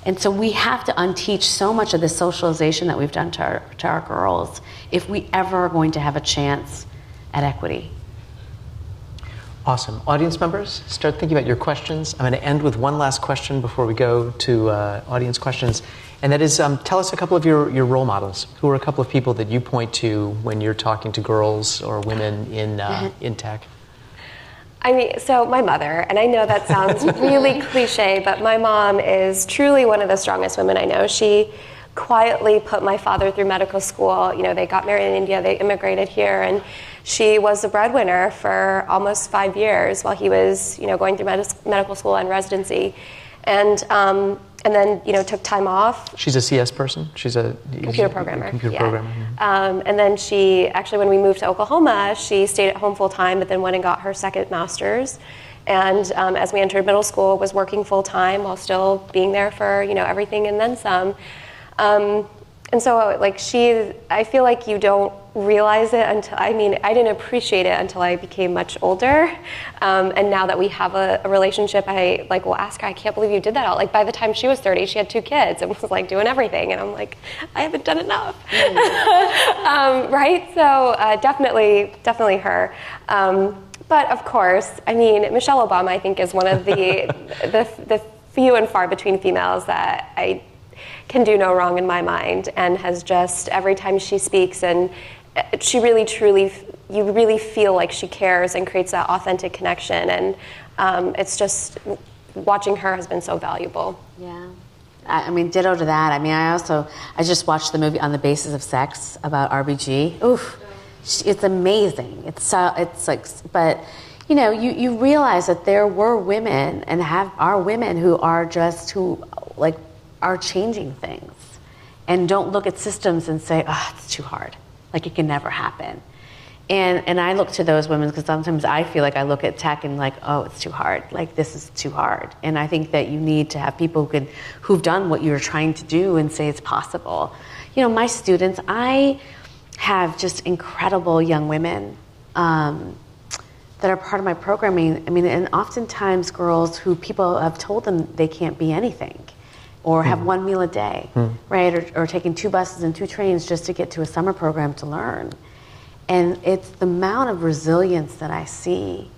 And so we have to unteach so much of the socialization that we've done to our girls if we ever are going to have a chance at equity. Awesome. Audience members, start thinking about your questions. I'm going to end with one last question before we go to audience questions. And that is, tell us a couple of your role models. Who are a couple of people that you point to when you're talking to girls or women in tech? I mean, so my mother, and I know that sounds really cliche, but my mom is truly one of the strongest women I know. She quietly put my father through medical school. You know, they got married in India, they immigrated here, and she was the breadwinner for almost 5 years while he was, you know, going through medical school and residency. And then, you know, took time off. She's a CS person? She's a computer programmer. Computer yeah. programmer. And then she, actually when we moved to Oklahoma, she stayed at home full time, but then went and got her second master's. And as we entered middle school, was working full time while still being there for, you know, everything and then some. And so, like, I feel like you don't realize it until, I mean, I didn't appreciate it until I became much older. And now that we have a relationship, I, like, will ask her, I can't believe you did that all. Like, by the time she was 30, she had 2 kids and was, like, doing everything. And I'm like, I haven't done enough. Right? So, definitely her. But, of course, I mean, Michelle Obama, I think, is one of the few and far between females that I can do no wrong in my mind, and has just, every time she speaks, and she really truly, you really feel like she cares and creates that authentic connection, and it's just, watching her has been so valuable. Yeah. I mean, ditto to that. I mean, I just watched the movie On the Basis of Sex about RBG. Oof, it's amazing. It's like, but you know, you realize that there were women and are women who are changing things, and don't look at systems and say, oh, it's too hard. Like, it can never happen. And I look to those women because sometimes I feel like I look at tech and like, oh, it's too hard. Like, this is too hard. And I think that you need to have people who've done what you're trying to do and say it's possible. You know, my students, I have just incredible young women that are part of my programming. I mean, and oftentimes girls who people have told them they can't be anything, or have 1 meal a day, right? Or taking 2 buses and 2 trains just to get to a summer program to learn. And it's the amount of resilience that I see,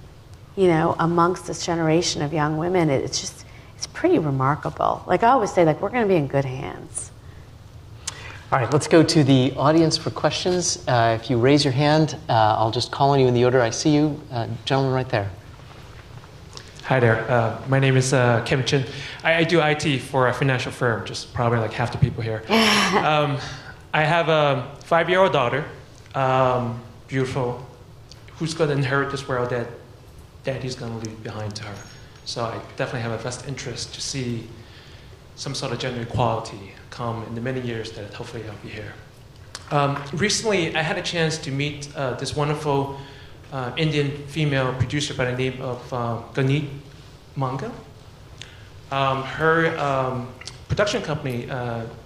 you know, amongst this generation of young women. It's pretty remarkable. Like, I always say, like, we're going to be in good hands. All right, let's go to the audience for questions. If you raise your hand, I'll just call on you in the order I see you. Gentleman right there. Hi there. My name is Kim Chen. I do IT for a financial firm, just probably like half the people here. I have a 5-year-old daughter, beautiful, who's going to inherit this world that daddy's going to leave behind to her. So I definitely have a vested interest to see some sort of gender equality come in the many years that hopefully I'll be here. Recently, I had a chance to meet this wonderful Indian female producer by the name of Ganit Manga. Her production company,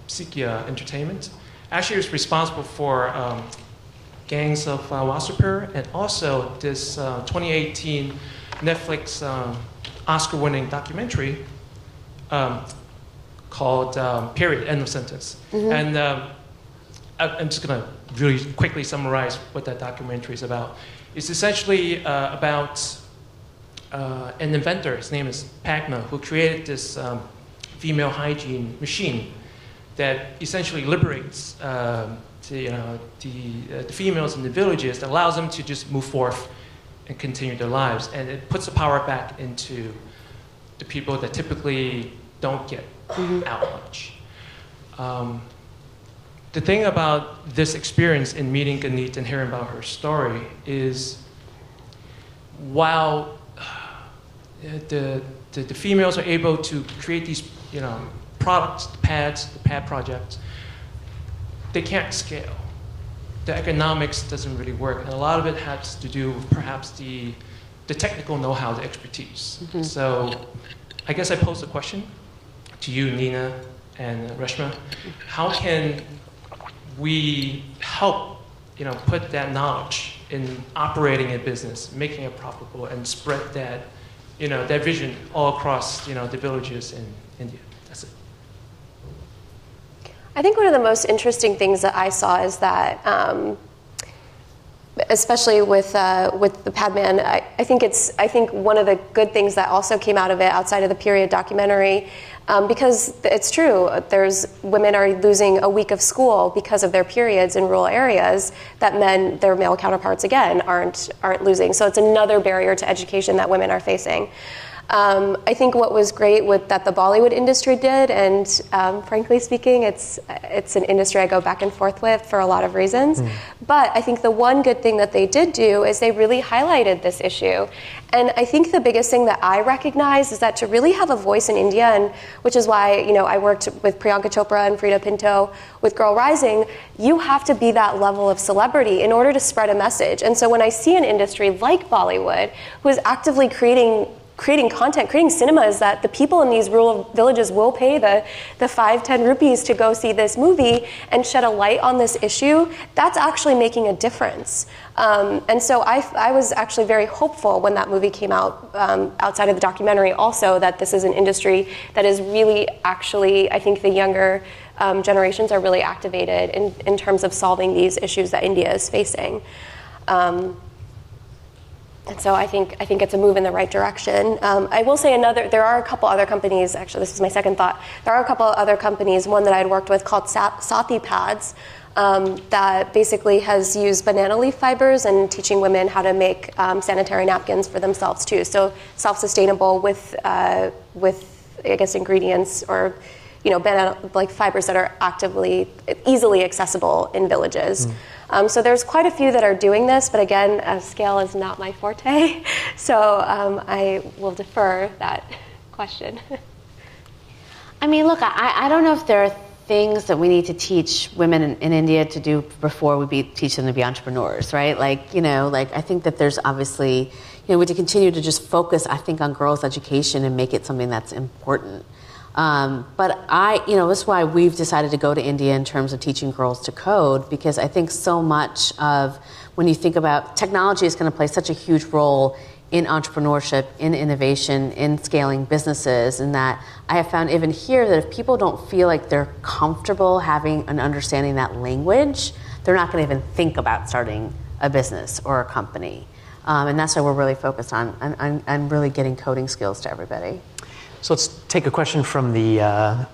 Sikya Entertainment, actually was responsible for Gangs of Wasseypur, and also this 2018 Netflix Oscar-winning documentary called Period, End of Sentence. And I'm just going to really quickly summarize what that documentary is about. It's essentially about an inventor, his name is Padma, who created this female hygiene machine that essentially liberates the females in the villages, that allows them to just move forth and continue their lives. And it puts the power back into the people that typically don't get out much. The thing about this experience in meeting Ganit and hearing about her story is, while the females are able to create these products, the pad projects, they can't scale. The economics doesn't really work, and a lot of it has to do with perhaps the technical know-how, the expertise. So I guess I pose the question to you, Nina and Reshma. How can we help put that knowledge in operating a business, making it profitable, and spread that that vision all across the villages in India? That's it. I think one of the most interesting things that I saw is that especially with the Padman, I think one of the good things that also came out of it, outside of the period documentary, because it's true, women are losing a week of school because of their periods in rural areas that their male counterparts, again, aren't losing. So it's another barrier to education that women are facing. I think what was great that the Bollywood industry did, and frankly speaking, it's an industry I go back and forth with for a lot of reasons. But I think the one good thing that they did do is they really highlighted this issue. And I think the biggest thing that I recognize is that to really have a voice in India, and which is why I worked with Priyanka Chopra and Frida Pinto with Girl Rising, you have to be that level of celebrity in order to spread a message. And so when I see an industry like Bollywood, who is actively creating content, creating cinemas that the people in these rural villages will pay the 5-10 rupees to go see this movie and shed a light on this issue, that's actually making a difference. And so I was actually very hopeful when that movie came out, outside of the documentary also, that this is an industry that is really actually, I think the younger generations are really activated in terms of solving these issues that India is facing. And so I think it's a move in the right direction. I will say there are a couple other companies, actually this is my second thought, there are a couple other companies, one that I had worked with called Sati Pads, that basically has used banana leaf fibers and teaching women how to make sanitary napkins for themselves too. So self-sustainable with I guess ingredients or banana like fibers that are easily accessible in villages. So there's quite a few that are doing this, but again, scale is not my forte, so I will defer that question. I mean, look, I don't know if there are things that we need to teach women in India to do before we teach them to be entrepreneurs, right? I think that there's obviously, we have to continue to just focus, I think, on girls' education and make it something that's important. But this is why we've decided to go to India in terms of teaching girls to code, because I think so much of when you think about technology is going to play such a huge role in entrepreneurship, in innovation, in scaling businesses, and that I have found even here that if people don't feel like they're comfortable having and understanding that language, they're not going to even think about starting a business or a company. And that's why we're really focused on really getting coding skills to everybody. So let's take a question from the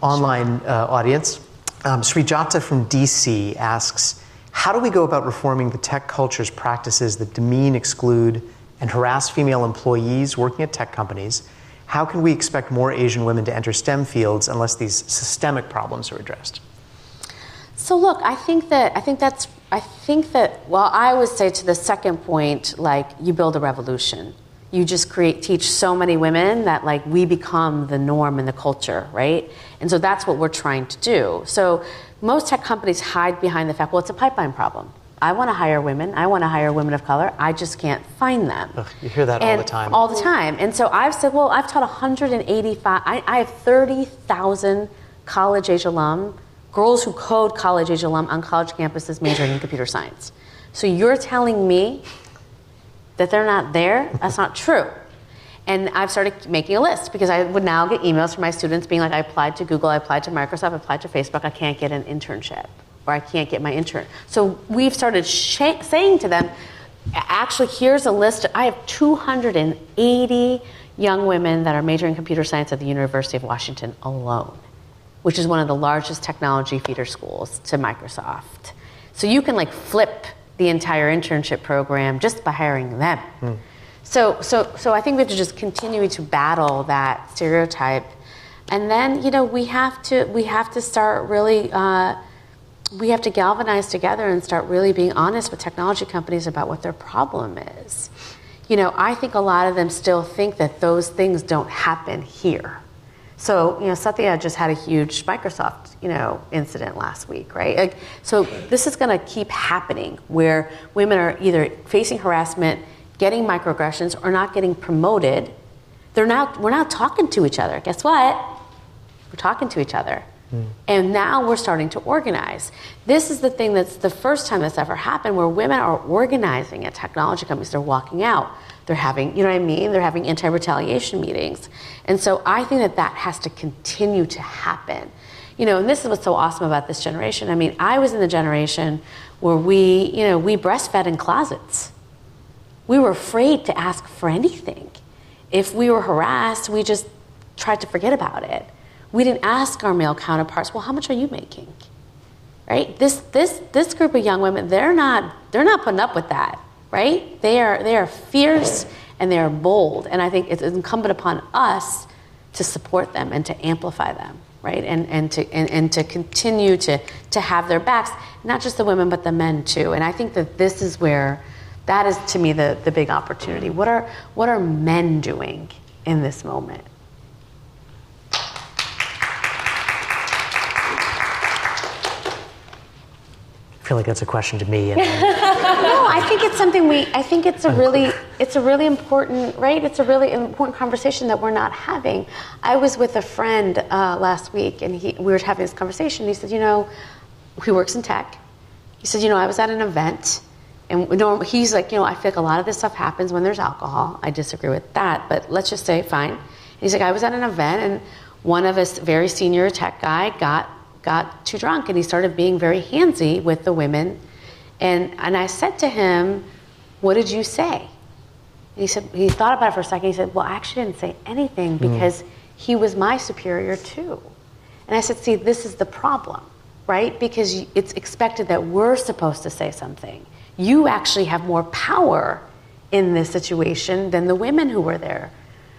online audience. Srijata from DC asks, how do we go about reforming the tech culture's practices that demean, exclude, and harass female employees working at tech companies? How can we expect more Asian women to enter STEM fields unless these systemic problems are addressed? So look, I think that I would say to the second point, you build a revolution. You just teach so many women that we become the norm in the culture, right? And so that's what we're trying to do. So most tech companies hide behind the fact, well, it's a pipeline problem. I want to hire women. I want to hire women of color. I just can't find them. Ugh, you hear that all the time. All the time. And so I've said, well, I've taught 185, I have 30,000 college-age alum, girls who code college-age alum on college campuses majoring in computer science. So you're telling me that they're not there? That's not true. And I've started making a list because I would now get emails from my students being like, I applied to Google, I applied to Microsoft, I applied to Facebook, I can't get an internship, or I can't get my intern. So we've started saying to them, actually, here's a list. I have 280 young women that are majoring in computer science at the University of Washington alone, which is one of the largest technology feeder schools to Microsoft. So you can flip the entire internship program just by hiring them. So I think we have to just continue to battle that stereotype, and then we have to start really we have to galvanize together and start really being honest with technology companies about what their problem is. I think a lot of them still think that those things don't happen here. So, Satya just had a huge Microsoft, incident last week, right? So this is going to keep happening where women are either facing harassment, getting microaggressions, or not getting promoted. We're now talking to each other. Guess what? We're talking to each other. And now we're starting to organize. This is the thing that's the first time that's ever happened where women are organizing at technology companies. They're walking out. They're having, they're having anti-retaliation meetings. And so I think that has to continue to happen. And this is what's so awesome about this generation. I mean, I was in the generation where we breastfed in closets. We were afraid to ask for anything. If we were harassed, we just tried to forget about it. We didn't ask our male counterparts, well, how much are you making? Right? This group of young women, they're not putting up with that, right? They are fierce and they are bold. And I think it's incumbent upon us to support them and to amplify them, right? And to continue to have their backs, not just the women, but the men too. And I think that this is where, that is to me the big opportunity. What are men doing in this moment? I feel like that's a question to me. And No, I think it's something I think it's a really important, right? It's a really important conversation that we're not having. I was with a friend last week, and we were having this conversation. He said, he works in tech. He said, I was at an event, and he's like, I feel like a lot of this stuff happens when there's alcohol. I disagree with that, but let's just say fine. And he's like, I was at an event, and one of us very senior tech guy got too drunk, and he started being very handsy with the women. And I said to him, what did you say? And he said, he thought about it for a second. He said, well, I actually didn't say anything because he was my superior too. And I said, see, this is the problem, right? Because it's expected that we're supposed to say something. You actually have more power in this situation than the women who were there.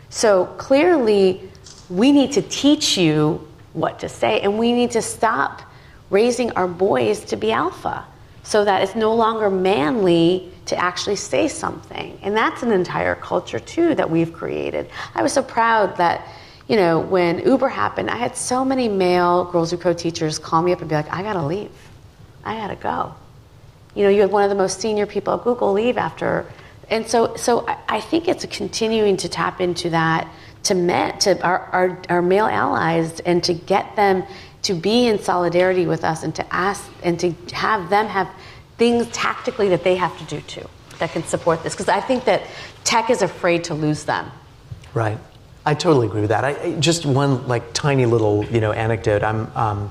So clearly, we need to teach you what to say, and we need to stop raising our boys to be alpha so that it's no longer manly to actually say something. And that's an entire culture too that we've created. I was so proud that, when Uber happened, I had so many male Girls Who Code teachers call me up and be like, I gotta leave. I gotta go. You had one of the most senior people at Google leave after. And so I think it's continuing to tap into that to our male allies, and to get them to be in solidarity with us, and to ask and to have them have things tactically that they have to do too that can support this. Because I think that tech is afraid to lose them. Right. I totally agree with that. Just one tiny little anecdote. I'm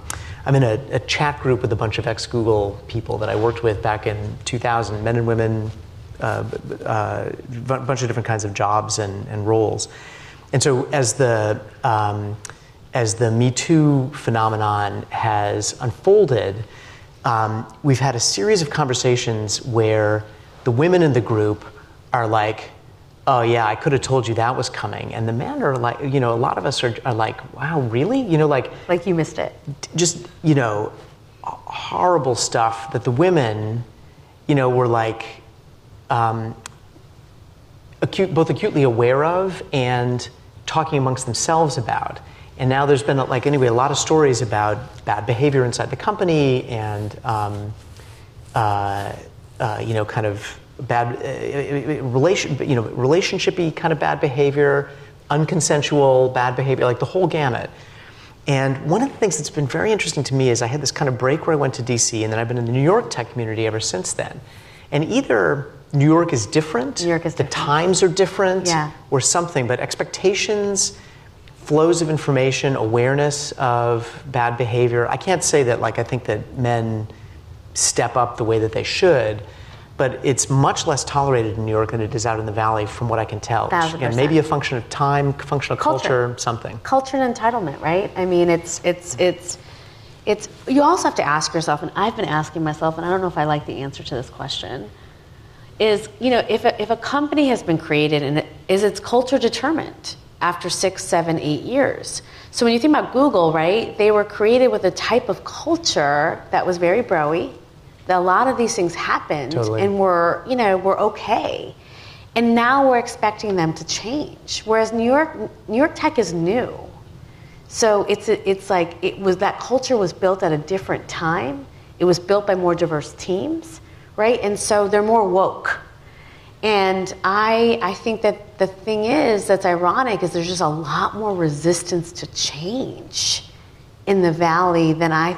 in a chat group with a bunch of ex-Google people that I worked with back in 2000, men and women, a bunch of different kinds of jobs and roles. And so as the Me Too phenomenon has unfolded, we've had a series of conversations where the women in the group are like, oh yeah, I could have told you that was coming. And the men are like, a lot of us are like, wow, really? Like you missed it. Just, horrible stuff that the women, were like, both acutely aware of and talking amongst themselves about. And now there's been a lot of stories about bad behavior inside the company and kind of bad relationshipy kind of bad behavior, unconsensual bad behavior, like the whole gamut. And one of the things that's been very interesting to me is I had this kind of break where I went to DC, and then I've been in the New York tech community ever since then. And either New York is different, the times are different, or something, but expectations, flows of information, awareness of bad behavior. I can't say that I think that men step up the way that they should, but it's much less tolerated in New York than it is out in the Valley from what I can tell. Which, again, maybe a function of time, function of culture, something. Culture and entitlement, right? I mean, it's you also have to ask yourself, and I've been asking myself, and I don't know if I like the answer to this question, is, if a company has been created, and is its culture determined after 6, 7, 8 years? So when you think about Google, right, they were created with a type of culture that was very bro-y, that a lot of these things happened and were okay. And now we're expecting them to change. Whereas New York tech is new. So it's like that culture was built at a different time. It was built by more diverse teams, right? And so they're more woke. And I think that the thing that's ironic is there's just a lot more resistance to change in the Valley than I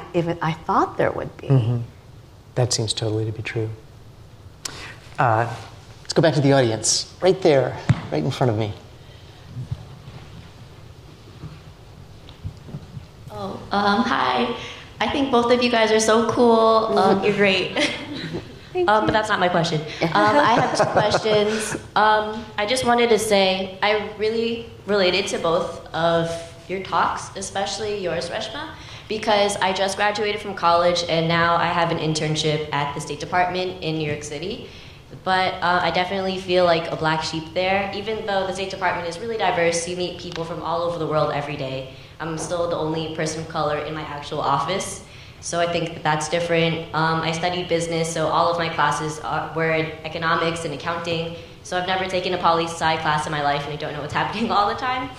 thought there would be. Mm-hmm. That seems totally to be true. Let's go back to the audience. Right there, right in front of me. Hi. I think both of you guys are so cool. You're great. But that's not my question. I have 2 questions. I just wanted to say I really related to both of your talks, especially yours, Reshma, because I just graduated from college and now I have an internship at the State Department in New York City. But I definitely feel like a black sheep there. Even though the State Department is really diverse, you meet people from all over the world every day. I'm still the only person of color in my actual office. So I think that's different. I studied business, so all of my classes were in economics and accounting. So I've never taken a poli-sci class in my life and I don't know what's happening all the time.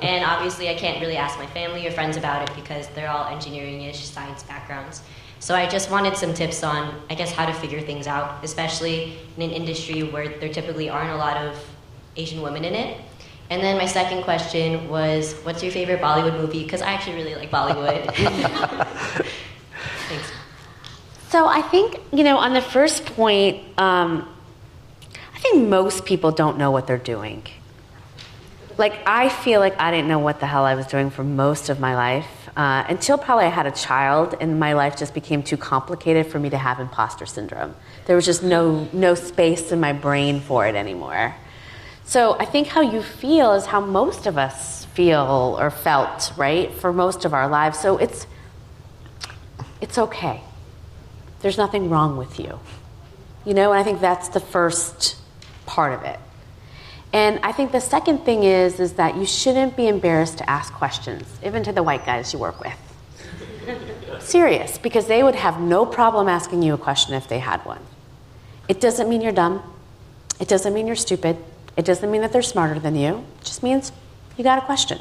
And obviously I can't really ask my family or friends about it because they're all engineering-ish, science backgrounds. So I just wanted some tips on, I guess, how to figure things out, especially in an industry where there typically aren't a lot of Asian women in it. And then my second question was, what's your favorite Bollywood movie? Because I actually really like Bollywood. Thanks. So I think, on the first point, I think most people don't know what they're doing. I feel like I didn't know what the hell I was doing for most of my life until probably I had a child and my life just became too complicated for me to have imposter syndrome. There was just no space in my brain for it anymore. So I think how you feel is how most of us feel or felt, right, for most of our lives. So it's okay. There's nothing wrong with you. And I think that's the first part of it. And I think the second thing is that you shouldn't be embarrassed to ask questions, even to the white guys you work with. Serious, because they would have no problem asking you a question if they had one. It doesn't mean you're dumb. It doesn't mean you're stupid. It doesn't mean that they're smarter than you. It just means you got a question.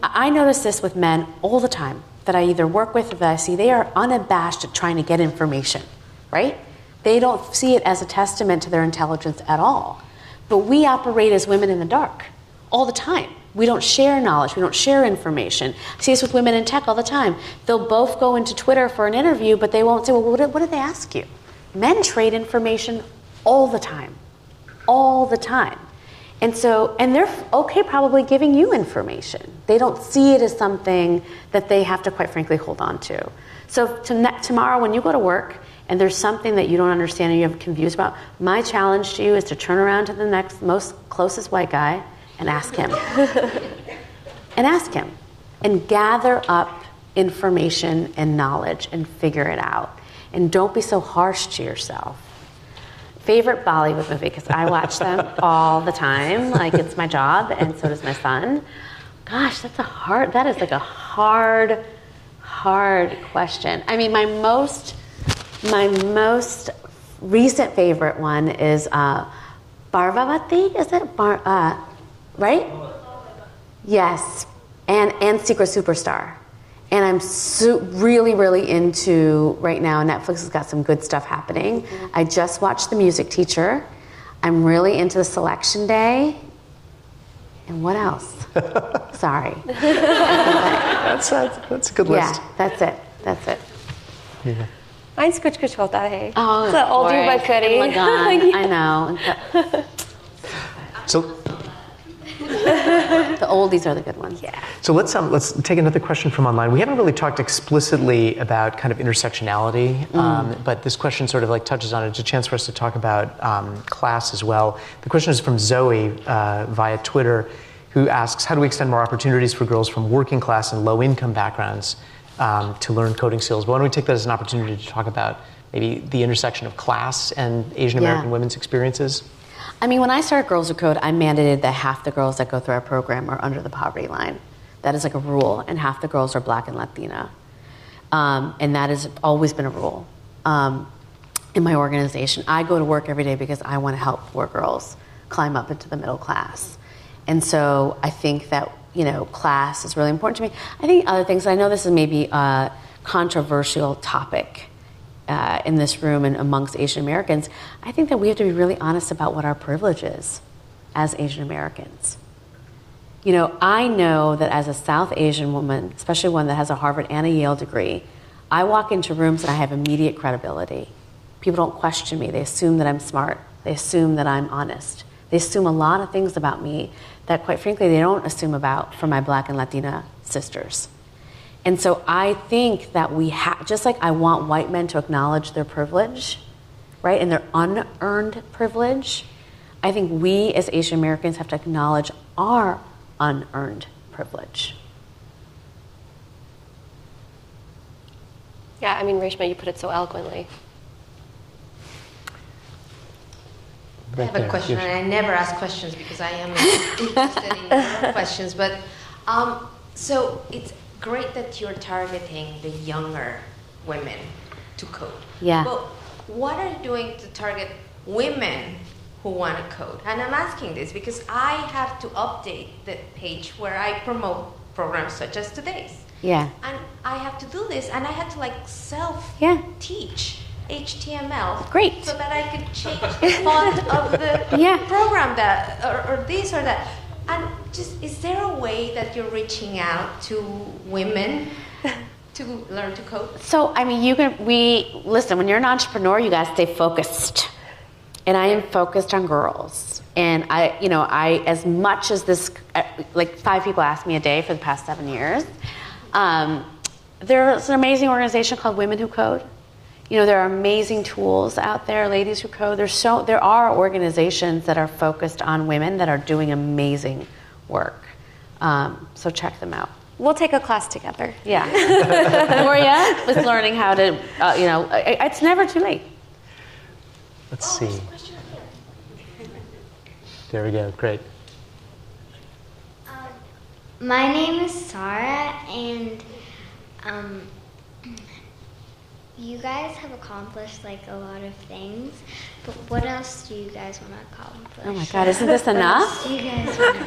I notice this with men all the time that I either work with or that I see. They are unabashed at trying to get information, right? They don't see it as a testament to their intelligence at all. But we operate as women in the dark all the time. We don't share knowledge. We don't share information. I see this with women in tech all the time. They'll both go into Twitter for an interview, but they won't say, well, what did they ask you? Men trade information all the time. All the time. And they're okay probably giving you information. They don't see it as something that they have to, quite frankly, hold on to. So tomorrow when you go to work and there's something that you don't understand and you're confused about, my challenge to you is to turn around to the next most closest white guy and ask him. And ask him. And gather up information and knowledge and figure it out. And don't be so harsh to yourself. Favorite Bollywood movie, because I watch them all the time, like it's my job, and so does my son. Gosh, that is like a hard question. I mean, my most recent favorite one is Bhargavati, is it? Right? Yes, and Secret Superstar. And I'm really, really into, right now, Netflix has got some good stuff happening. Mm-hmm. I just watched The Music Teacher. I'm really into The Selection Day. And what else? Sorry. That's a good list. Yeah, that's it. Yeah. Mine's Kuch Kuch Hota Hai. Oh, it's an oldie but goodie. I know. So the oldies are the good ones. Yeah. So let's take another question from online. We haven't really talked explicitly about kind of intersectionality, but this question sort of like touches on it. It's a chance for us to talk about class as well. The question is from Zoe via Twitter, who asks, how do we extend more opportunities for girls from working class and low income backgrounds to learn coding skills? But why don't we take that as an opportunity to talk about maybe the intersection of class and Asian American women's experiences? I mean, when I started Girls Who Code, I mandated that half the girls that go through our program are under the poverty line. That is like a rule, and half the girls are Black and Latina. And that has always been a rule in my organization. I go to work every day because I want to help poor girls climb up into the middle class. And so I think that, class is really important to me. I think other things, I know this is maybe a controversial topic in this room and amongst Asian Americans, I think that we have to be really honest about what our privilege is as Asian Americans. I know that as a South Asian woman, especially one that has a Harvard and a Yale degree, I walk into rooms and I have immediate credibility. People don't question me. They assume that I'm smart. They assume that I'm honest. They assume a lot of things about me that, quite frankly, they don't assume about for my Black and Latina sisters. And so I think that just like I want white men to acknowledge their privilege, right? And their unearned privilege. I think we as Asian Americans have to acknowledge our unearned privilege. Yeah, I mean, Reshma, you put it so eloquently. I have a question, and I never ask questions because I am interested in your questions. But so it's great that you're targeting the younger women to code. Yeah. But what are you doing to target women who want to code? And I'm asking this because I have to update the page where I promote programs such as today's. Yeah. And I have to do this, and I had to like self-teach HTML. Great. So that I could change the font of the program that, or this or that. And just, is there a way that you're reaching out to women to learn to code? So, I mean, listen, when you're an entrepreneur, you gotta stay focused. And I am focused on girls. And I, as much as this, like 5 people ask me a day for the past 7 years, there's an amazing organization called Women Who Code. There are amazing tools out there, ladies who code. There are organizations that are focused on women that are doing amazing work. So check them out. We'll take a class together. Yeah. Moria was learning how to, it's never too late. Let's see. There we go. Great. My name is Sarah, and you guys have accomplished like a lot of things, but what else do you guys want to accomplish? Oh my God, isn't this enough? What else do you guys want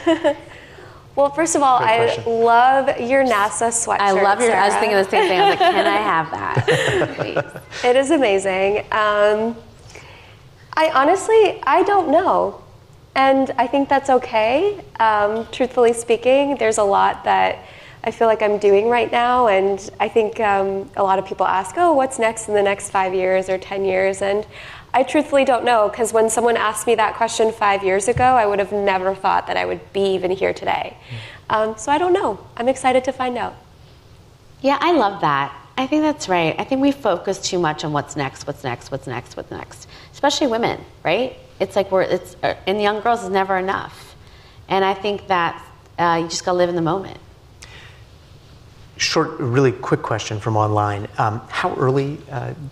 to do? Well, first of all, Great I question. love your NASA sweatshirt. I love your, I was Sarah. thinking the same thing. I was like, can I have that? Please. It is amazing. I don't know. And I think that's okay. Truthfully speaking, there's a lot that I feel like I'm doing right now. And I think a lot of people ask, oh, what's next in the next 5 years or 10 years? And I truthfully don't know, because when someone asked me that question 5 years ago, I would have never thought that I would be even here today. So I don't know. I'm excited to find out. Yeah, I love that. I think that's right. I think we focus too much on what's next, especially women, right? It's like in young girls is never enough. And I think that you just gotta live in the moment. Short, really quick question from online. How early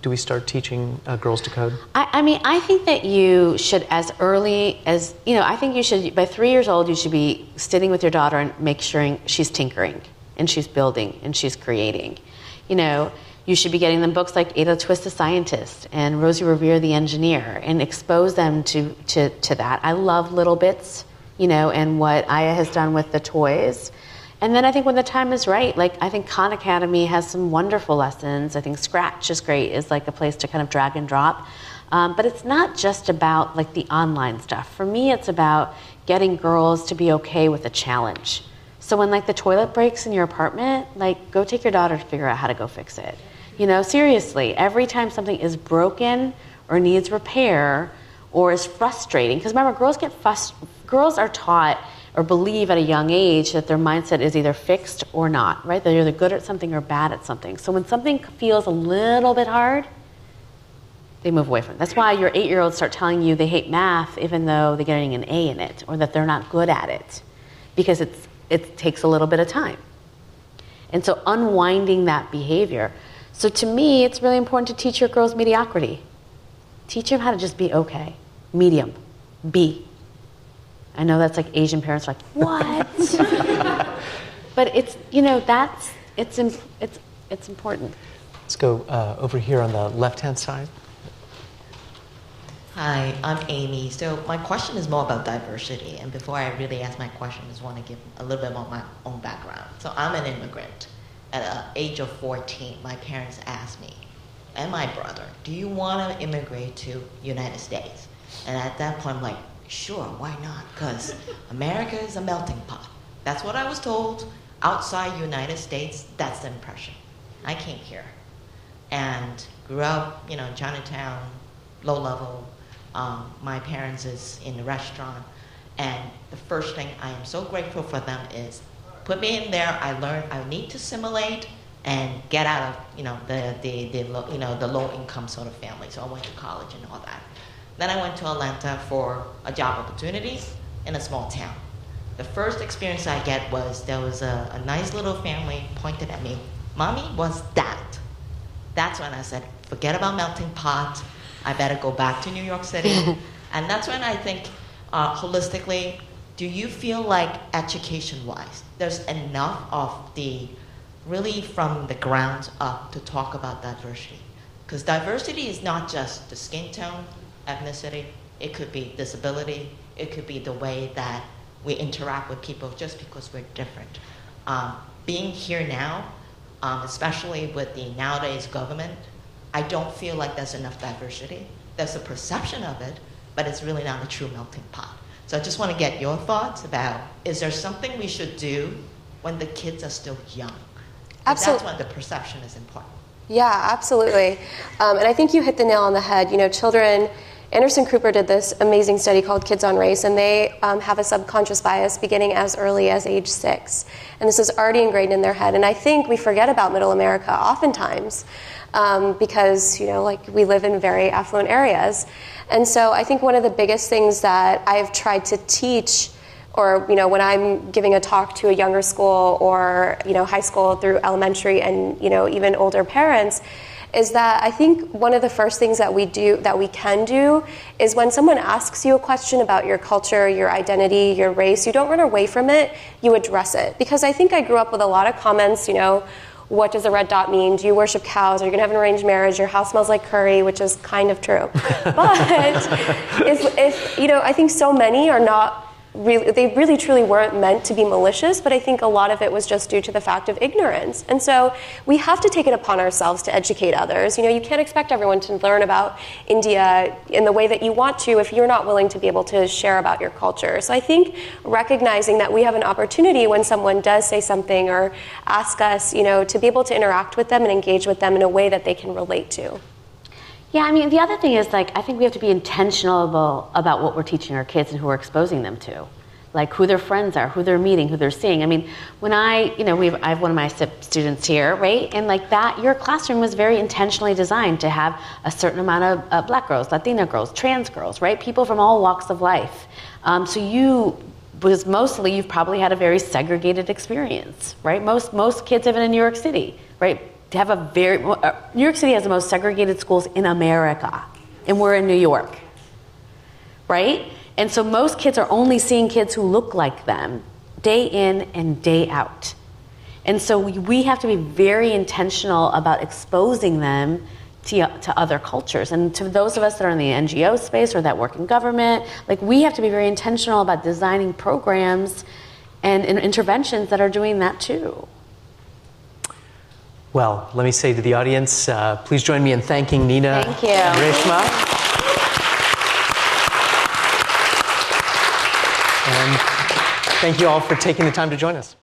do we start teaching girls to code? I mean, I think that you should, as early as, I think you should, by 3 years old, you should be sitting with your daughter and make sure she's tinkering and she's building and she's creating. You should be getting them books like Ada Twist the Scientist and Rosie Revere the Engineer and expose them to that. I love Little Bits, and what Aya has done with the toys. And then I think when the time is right, I think Khan Academy has some wonderful lessons. I think Scratch is great, is like a place to kind of drag and drop. But it's not just about the online stuff. For me, it's about getting girls to be okay with a challenge. So when the toilet breaks in your apartment, go take your daughter to figure out how to go fix it. Seriously, every time something is broken or needs repair or is frustrating, because remember, girls are taught or believe at a young age that their mindset is either fixed or not, right? They're either good at something or bad at something. So when something feels a little bit hard, they move away from it. That's why your 8-year-olds start telling you they hate math even though they're getting an A in it, or that they're not good at it, because it takes a little bit of time. And so unwinding that behavior. So to me, it's really important to teach your girls mediocrity. Teach them how to just be okay. Medium. B. I know that's Asian parents are like, what? But it's, it's important. Let's go over here on the left-hand side. Hi, I'm Amy. So my question is more about diversity. And before I really ask my question, I just want to give a little bit about my own background. So I'm an immigrant. At the age of 14, my parents asked me and my brother, do you want to immigrate to United States? And at that point, I'm like, sure, why not? Because America is a melting pot. That's what I was told. Outside United States, that's the impression. I came here and grew up, in Chinatown, low level. My parents is in the restaurant. And the first thing I am so grateful for them is put me in there. I learned I need to assimilate, and get out of the low income sort of family. So I went to college and all that. Then I went to Atlanta for a job opportunity in a small town. The first experience I get was there was a nice little family pointed at me, "Mommy, what's that?" That's when I said, forget about melting pot. I better go back to New York City. And that's when I think, holistically, do you feel like education-wise, there's enough of the, really from the ground up to talk about diversity? Because diversity is not just the skin tone, ethnicity, it could be disability, it could be the way that we interact with people just because we're different. Being here now, especially with the nowadays government, I don't feel like there's enough diversity. There's a perception of it, but it's really not a true melting pot. So I just want to get your thoughts about, is there something we should do when the kids are still young? Absolutely. That's when the perception is important. Yeah, absolutely. And I think you hit the nail on the head. You know, children, Anderson Cooper did this amazing study called Kids on Race, and they have a subconscious bias beginning as early as age 6. And this is already ingrained in their head. And I think we forget about Middle America oftentimes because, you know, like we live in very affluent areas. And so I think one of the biggest things that I've tried to teach, or, you know, when I'm giving a talk to a younger school or, you know, high school through elementary and, you know, even older parents, is that I think one of the first things that we can do is when someone asks you a question about your culture, your identity, your race, you don't run away from it, you address it. Because I think I grew up with a lot of comments, you know, what does a red dot mean? Do you worship cows? Are you going to have an arranged marriage? Your house smells like curry, which is kind of true. But if you know, I think so many are not really, they really truly weren't meant to be malicious, but I think a lot of it was just due to the fact of ignorance. And so we have to take it upon ourselves to educate others. You know, you can't expect everyone to learn about India in the way that you want to if you're not willing to be able to share about your culture. So I think recognizing that we have an opportunity when someone does say something or ask us, you know, to be able to interact with them and engage with them in a way that they can relate to. Yeah, I mean, the other thing is, like, I think we have to be intentional about what we're teaching our kids and who we're exposing them to. Like, who their friends are, who they're meeting, who they're seeing. I mean, when I have one of my students here, right? And like that, your classroom was very intentionally designed to have a certain amount of Black girls, Latina girls, trans girls, right? People from all walks of life. Because mostly you've probably had a very segregated experience, right? Most kids live in New York City, right? To have New York City has the most segregated schools in America, and we're in New York, right? And so most kids are only seeing kids who look like them day in and day out. And so we have to be very intentional about exposing them to other cultures. And to those of us that are in the NGO space or that work in government, like, we have to be very intentional about designing programs and interventions that are doing that too. Well, let me say to the audience, please join me in thanking Nina Thank you. and Reshma. And thank you all for taking the time to join us.